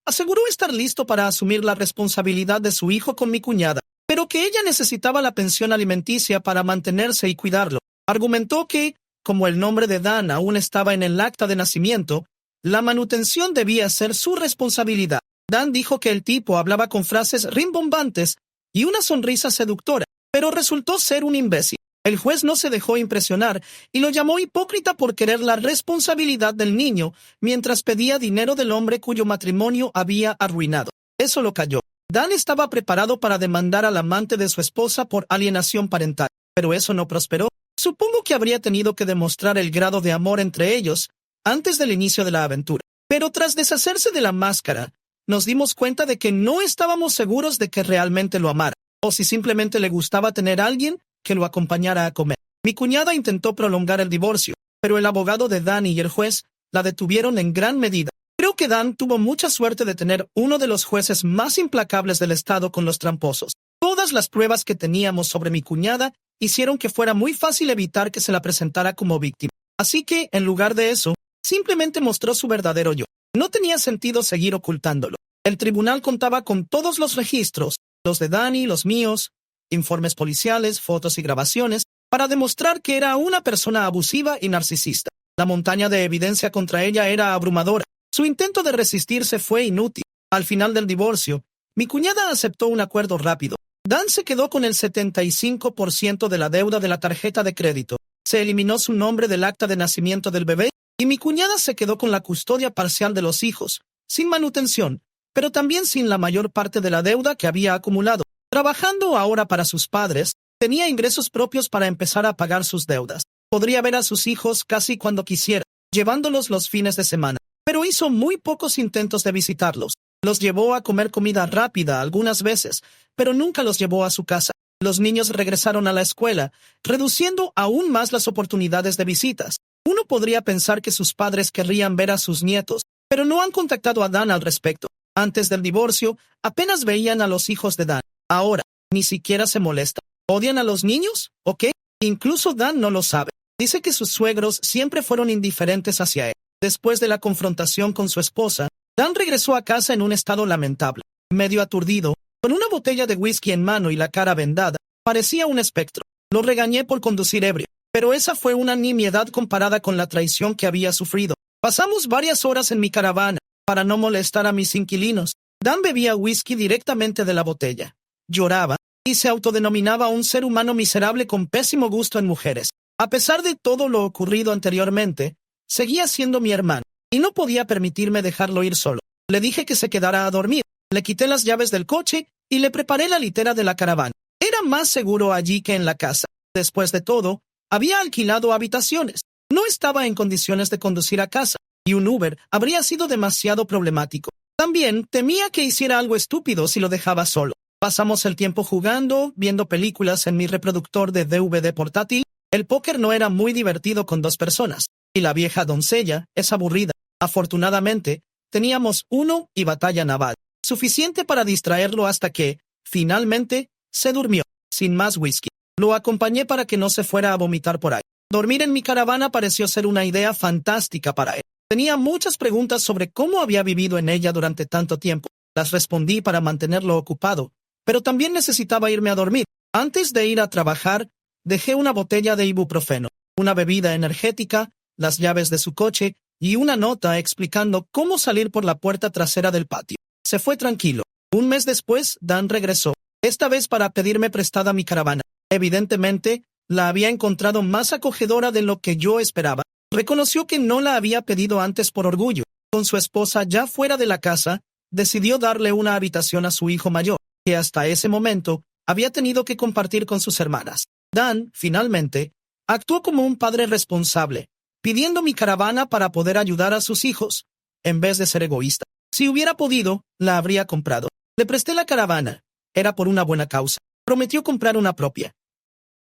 [SPEAKER 1] Aseguró estar listo para asumir la responsabilidad de su hijo con mi cuñada, pero que ella necesitaba la pensión alimenticia para mantenerse y cuidarlo. Argumentó que, como el nombre de Dan aún estaba en el acta de nacimiento, la manutención debía ser su responsabilidad. Dan dijo que el tipo hablaba con frases rimbombantes y una sonrisa seductora, pero resultó ser un imbécil. El juez no se dejó impresionar y lo llamó hipócrita por querer la responsabilidad del niño mientras pedía dinero del hombre cuyo matrimonio había arruinado. Eso lo calló. Dan estaba preparado para demandar al amante de su esposa por alienación parental, pero eso no prosperó. Supongo que habría tenido que demostrar el grado de amor entre ellos antes del inicio de la aventura. Pero tras deshacerse de la máscara, nos dimos cuenta de que no estábamos seguros de que realmente lo amara, o si simplemente le gustaba tener a alguien que lo acompañara a comer. Mi cuñada intentó prolongar el divorcio, pero el abogado de Danny y el juez la detuvieron en gran medida. Creo que Dan tuvo mucha suerte de tener uno de los jueces más implacables del estado con los tramposos. Todas las pruebas que teníamos sobre mi cuñada hicieron que fuera muy fácil evitar que se la presentara como víctima. Así que, en lugar de eso, simplemente mostró su verdadero yo. No tenía sentido seguir ocultándolo. El tribunal contaba con todos los registros, los de Danny, los míos, informes policiales, fotos y grabaciones, para demostrar que era una persona abusiva y narcisista. La montaña de evidencia contra ella era abrumadora. Su intento de resistirse fue inútil. Al final del divorcio, mi cuñada aceptó un acuerdo rápido. Dan se quedó con el 75% de la deuda de la tarjeta de crédito. Se eliminó su nombre del acta de nacimiento del bebé y mi cuñada se quedó con la custodia parcial de los hijos, sin manutención, pero también sin la mayor parte de la deuda que había acumulado. Trabajando ahora para sus padres, tenía ingresos propios para empezar a pagar sus deudas. Podría ver a sus hijos casi cuando quisiera, llevándolos los fines de semana, pero hizo muy pocos intentos de visitarlos. Los llevó a comer comida rápida algunas veces, pero nunca los llevó a su casa. Los niños regresaron a la escuela, reduciendo aún más las oportunidades de visitas. Uno podría pensar que sus padres querrían ver a sus nietos, pero no han contactado a Dan al respecto. Antes del divorcio, apenas veían a los hijos de Dan. Ahora, ni siquiera se molesta. ¿Odian a los niños? ¿O qué? Incluso Dan no lo sabe. Dice que sus suegros siempre fueron indiferentes hacia él. Después de la confrontación con su esposa, Dan regresó a casa en un estado lamentable. Medio aturdido, con una botella de whisky en mano y la cara vendada, parecía un espectro. Lo regañé por conducir ebrio, pero esa fue una nimiedad comparada con la traición que había sufrido. Pasamos varias horas en mi caravana, para no molestar a mis inquilinos. Dan bebía whisky directamente de la botella. Lloraba y se autodenominaba un ser humano miserable con pésimo gusto en mujeres. A pesar de todo lo ocurrido anteriormente, seguía siendo mi hermano, y no podía permitirme dejarlo ir solo. Le dije que se quedara a dormir, le quité las llaves del coche y le preparé la litera de la caravana. Era más seguro allí que en la casa. Después de todo, había alquilado habitaciones. No estaba en condiciones de conducir a casa, y un Uber habría sido demasiado problemático. También temía que hiciera algo estúpido si lo dejaba solo. Pasamos el tiempo jugando, viendo películas en mi reproductor de DVD portátil. El póker no era muy divertido con dos personas, y la vieja doncella es aburrida. Afortunadamente, teníamos uno y batalla naval, suficiente para distraerlo hasta que, finalmente, se durmió, sin más whisky. Lo acompañé para que no se fuera a vomitar por ahí. Dormir en mi caravana pareció ser una idea fantástica para él. Tenía muchas preguntas sobre cómo había vivido en ella durante tanto tiempo. Las respondí para mantenerlo ocupado, pero también necesitaba irme a dormir. Antes de ir a trabajar, dejé una botella de ibuprofeno, una bebida energética, las llaves de su coche y una nota explicando cómo salir por la puerta trasera del patio. Se fue tranquilo. Un mes después, Dan regresó, esta vez para pedirme prestada mi caravana. Evidentemente, la había encontrado más acogedora de lo que yo esperaba. Reconoció que no la había pedido antes por orgullo. Con su esposa ya fuera de la casa, decidió darle una habitación a su hijo mayor, que hasta ese momento había tenido que compartir con sus hermanas. Dan, finalmente, actuó como un padre responsable, pidiendo mi caravana para poder ayudar a sus hijos, en vez de ser egoísta. Si hubiera podido, la habría comprado. Le presté la caravana. Era por una buena causa. Prometió comprar una propia.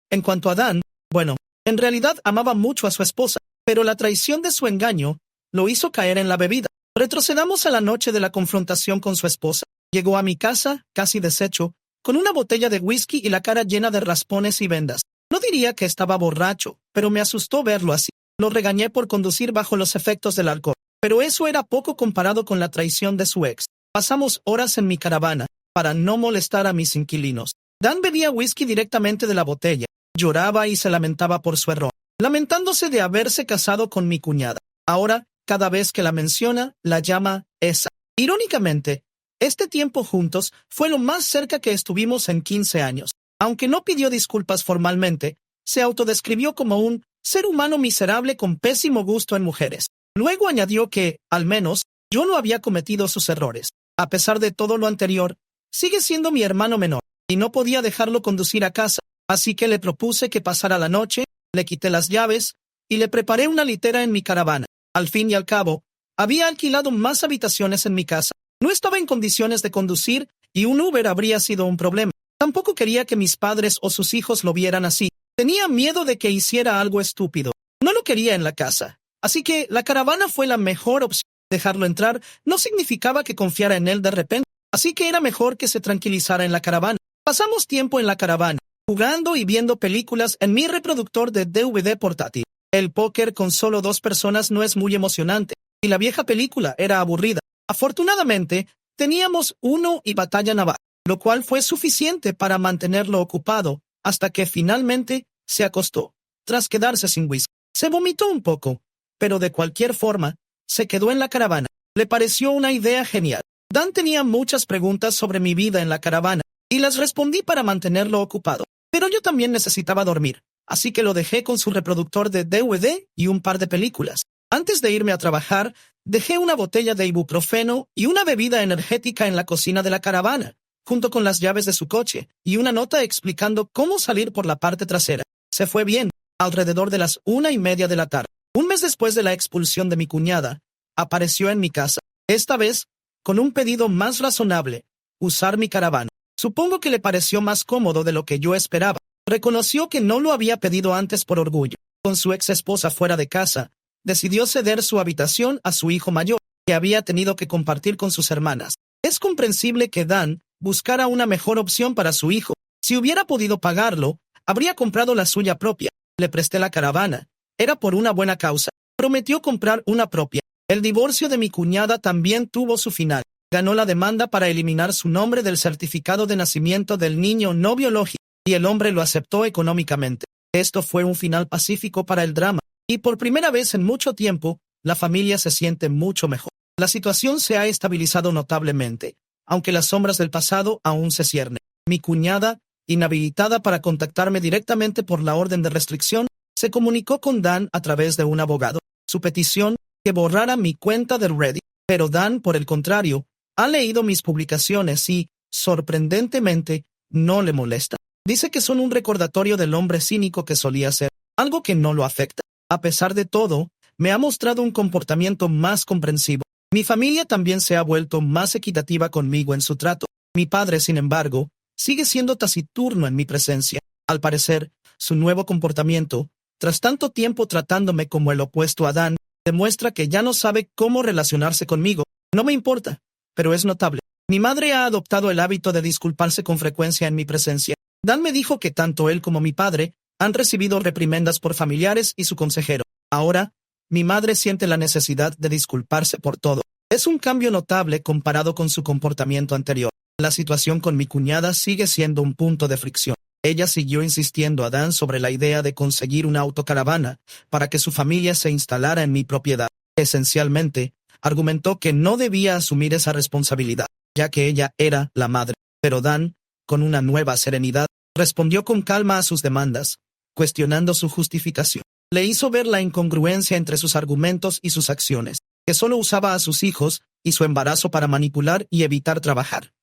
[SPEAKER 1] En cuanto a Dan, bueno, en realidad amaba mucho a su esposa, pero la traición de su engaño lo hizo caer en la bebida. Retrocedamos a la noche de la confrontación con su esposa. Llegó a mi casa, casi deshecho, con una botella de whisky y la cara llena de raspones y vendas. No diría que estaba borracho, pero me asustó verlo así. Lo regañé por conducir bajo los efectos del alcohol, pero eso era poco comparado con la traición de su ex. Pasamos horas en mi caravana, para no molestar a mis inquilinos. Dan bebía whisky directamente de la botella, lloraba y se lamentaba por su error, lamentándose de haberse casado con mi cuñada. Ahora, cada vez que la menciona, la llama esa. Irónicamente, este tiempo juntos fue lo más cerca que estuvimos en 15 años. Aunque no pidió disculpas formalmente, se autodescribió como un ser humano miserable con pésimo gusto en mujeres. Luego añadió que, al menos, yo no había cometido sus errores. A pesar de todo lo anterior, sigue siendo mi hermano menor, y no podía dejarlo conducir a casa, así que le propuse que pasara la noche, le quité las llaves, y le preparé una litera en mi caravana. Al fin y al cabo, había alquilado más habitaciones en mi casa. No estaba en condiciones de conducir, y un Uber habría sido un problema. Tampoco quería que mis padres o sus hijos lo vieran así. Tenía miedo de que hiciera algo estúpido. No lo quería en la casa. Así que la caravana fue la mejor opción. Dejarlo entrar no significaba que confiara en él de repente. Así que era mejor que se tranquilizara en la caravana. Pasamos tiempo en la caravana, jugando y viendo películas en mi reproductor de DVD portátil. El póker con solo 2 personas no es muy emocionante, y la vieja película era aburrida. Afortunadamente, teníamos Uno y Batalla Naval, lo cual fue suficiente para mantenerlo ocupado hasta que finalmente se acostó, tras quedarse sin whisky. Se vomitó un poco, pero de cualquier forma, se quedó en la caravana. Le pareció una idea genial. Dan tenía muchas preguntas sobre mi vida en la caravana, y las respondí para mantenerlo ocupado. Pero yo también necesitaba dormir, así que lo dejé con su reproductor de DVD y un par de películas. Antes de irme a trabajar, dejé una botella de ibuprofeno y una bebida energética en la cocina de la caravana, junto con las llaves de su coche, y una nota explicando cómo salir por la parte trasera. Se fue bien, alrededor de las 1:30 de la tarde. Un mes después de la expulsión de mi cuñada, apareció en mi casa, esta vez con un pedido más razonable: usar mi caravana. Supongo que le pareció más cómodo de lo que yo esperaba. Reconoció que no lo había pedido antes por orgullo. Con su ex esposa fuera de casa, decidió ceder su habitación a su hijo mayor, que había tenido que compartir con sus hermanas. Es comprensible que Dan buscara una mejor opción para su hijo. Si hubiera podido pagarlo, habría comprado la suya propia. Le presté la caravana. Era por una buena causa. Prometió comprar una propia. El divorcio de mi cuñada también tuvo su final. Ganó la demanda para eliminar su nombre del certificado de nacimiento del niño no biológico, y el hombre lo aceptó económicamente. Esto fue un final pacífico para el drama, y por primera vez en mucho tiempo, la familia se siente mucho mejor. La situación se ha estabilizado notablemente, aunque las sombras del pasado aún se ciernen. Mi cuñada, inhabilitada para contactarme directamente por la orden de restricción, se comunicó con Dan a través de un abogado. Su petición, que borrara mi cuenta de Reddit, pero Dan, por el contrario, ha leído mis publicaciones y, sorprendentemente, no le molesta. Dice que son un recordatorio del hombre cínico que solía ser, algo que no lo afecta. A pesar de todo, me ha mostrado un comportamiento más comprensivo. Mi familia también se ha vuelto más equitativa conmigo en su trato. Mi padre, sin embargo, sigue siendo taciturno en mi presencia. Al parecer, su nuevo comportamiento, tras tanto tiempo tratándome como el opuesto a Dan, demuestra que ya no sabe cómo relacionarse conmigo. No me importa, pero es notable. Mi madre ha adoptado el hábito de disculparse con frecuencia en mi presencia. Dan me dijo que tanto él como mi padre han recibido reprimendas por familiares y su consejero. Ahora, mi madre siente la necesidad de disculparse por todo. Es un cambio notable comparado con su comportamiento anterior. La situación con mi cuñada sigue siendo un punto de fricción. Ella siguió insistiendo a Dan sobre la idea de conseguir una autocaravana para que su familia se instalara en mi propiedad. Esencialmente, argumentó que no debía asumir esa responsabilidad, ya que ella era la madre. Pero Dan, con una nueva serenidad, respondió con calma a sus demandas, cuestionando su justificación. Le hizo ver la incongruencia entre sus argumentos y sus acciones, que solo usaba a sus hijos y su embarazo para manipular y evitar trabajar.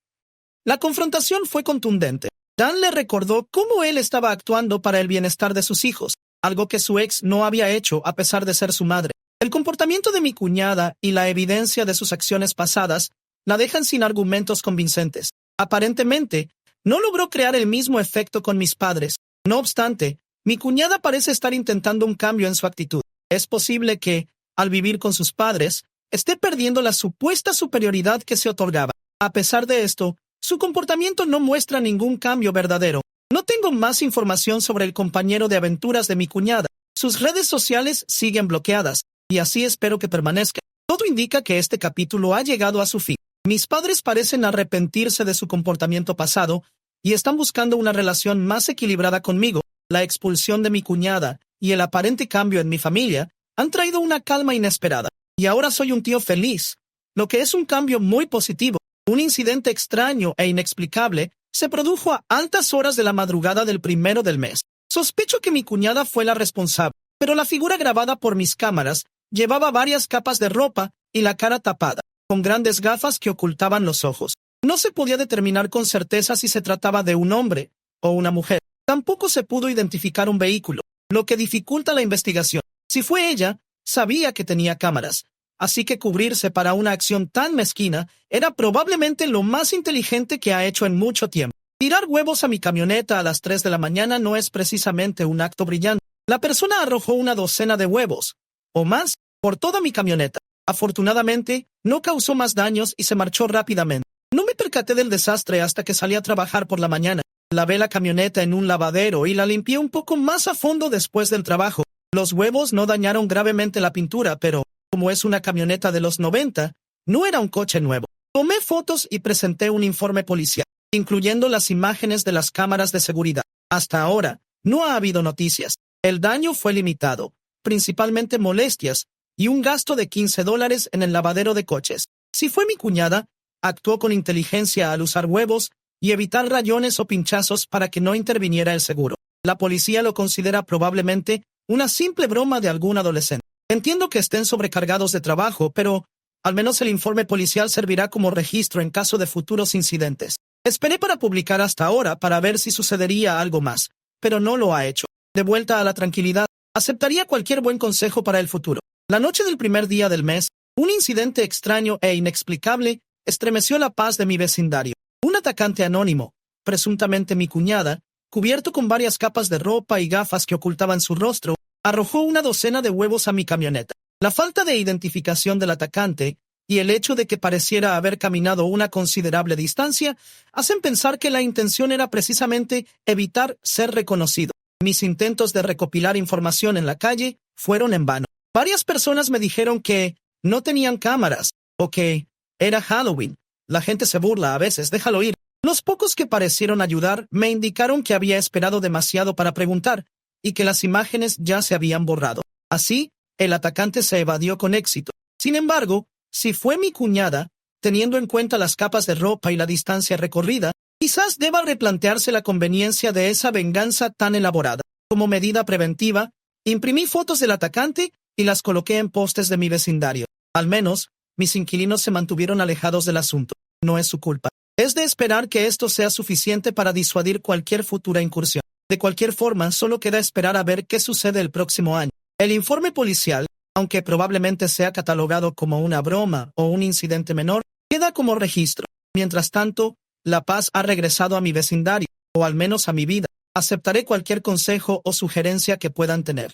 [SPEAKER 1] La confrontación fue contundente. Dan le recordó cómo él estaba actuando para el bienestar de sus hijos, algo que su ex no había hecho a pesar de ser su madre. El comportamiento de mi cuñada y la evidencia de sus acciones pasadas la dejan sin argumentos convincentes. Aparentemente, no logró crear el mismo efecto con mis padres. No obstante, mi cuñada parece estar intentando un cambio en su actitud. Es posible que, al vivir con sus padres, esté perdiendo la supuesta superioridad que se otorgaba. A pesar de esto, su comportamiento no muestra ningún cambio verdadero. No tengo más información sobre el compañero de aventuras de mi cuñada. Sus redes sociales siguen bloqueadas, y así espero que permanezca. Todo indica que este capítulo ha llegado a su fin. Mis padres parecen arrepentirse de su comportamiento pasado y están buscando una relación más equilibrada conmigo. La expulsión de mi cuñada y el aparente cambio en mi familia han traído una calma inesperada. Y ahora soy un tío feliz, lo que es un cambio muy positivo. Un incidente extraño e inexplicable se produjo a altas horas de la madrugada del 1 del mes. Sospecho que mi cuñada fue la responsable, pero la figura grabada por mis cámaras llevaba varias capas de ropa y la cara tapada, con grandes gafas que ocultaban los ojos. No se podía determinar con certeza si se trataba de un hombre o una mujer. Tampoco se pudo identificar un vehículo, lo que dificulta la investigación. Si fue ella, sabía que tenía cámaras, así que cubrirse para una acción tan mezquina era probablemente lo más inteligente que ha hecho en mucho tiempo. Tirar huevos a mi camioneta a las 3 de la mañana no es precisamente un acto brillante. La persona arrojó una docena de huevos, o más, por toda mi camioneta. Afortunadamente, no causó más daños y se marchó rápidamente. No me percaté del desastre hasta que salí a trabajar por la mañana. Lavé la camioneta en un lavadero y la limpié un poco más a fondo después del trabajo. Los huevos no dañaron gravemente la pintura, pero, como es una camioneta de los 90, no era un coche nuevo. Tomé fotos y presenté un informe policial, incluyendo las imágenes de las cámaras de seguridad. Hasta ahora, no ha habido noticias. El daño fue limitado, principalmente molestias, y un gasto de $15 en el lavadero de coches. Si fue mi cuñada, actuó con inteligencia al usar huevos y evitar rayones o pinchazos para que no interviniera el seguro. La policía lo considera probablemente una simple broma de algún adolescente. Entiendo que estén sobrecargados de trabajo, pero al menos el informe policial servirá como registro en caso de futuros incidentes. Esperé para publicar hasta ahora para ver si sucedería algo más, pero no lo ha hecho. De vuelta a la tranquilidad, aceptaría cualquier buen consejo para el futuro. La noche del primer día del mes, un incidente extraño e inexplicable estremeció la paz de mi vecindario. Un atacante anónimo, presuntamente mi cuñada, cubierto con varias capas de ropa y gafas que ocultaban su rostro, arrojó una docena de huevos a mi camioneta. La falta de identificación del atacante y el hecho de que pareciera haber caminado una considerable distancia hacen pensar que la intención era precisamente evitar ser reconocido. Mis intentos de recopilar información en la calle fueron en vano. Varias personas me dijeron que no tenían cámaras o que era Halloween. La gente se burla a veces, déjalo ir. Los pocos que parecieron ayudar me indicaron que había esperado demasiado para preguntar y que las imágenes ya se habían borrado. Así, el atacante se evadió con éxito. Sin embargo, si fue mi cuñada, teniendo en cuenta las capas de ropa y la distancia recorrida, quizás deba replantearse la conveniencia de esa venganza tan elaborada. Como medida preventiva, imprimí fotos del atacante y las coloqué en postes de mi vecindario. Al menos, mis inquilinos se mantuvieron alejados del asunto. No es su culpa. Es de esperar que esto sea suficiente para disuadir cualquier futura incursión. De cualquier forma, solo queda esperar a ver qué sucede el próximo año. El informe policial, aunque probablemente sea catalogado como una broma o un incidente menor, queda como registro. Mientras tanto, la paz ha regresado a mi vecindario, o al menos a mi vida. Aceptaré cualquier consejo o sugerencia que puedan tener.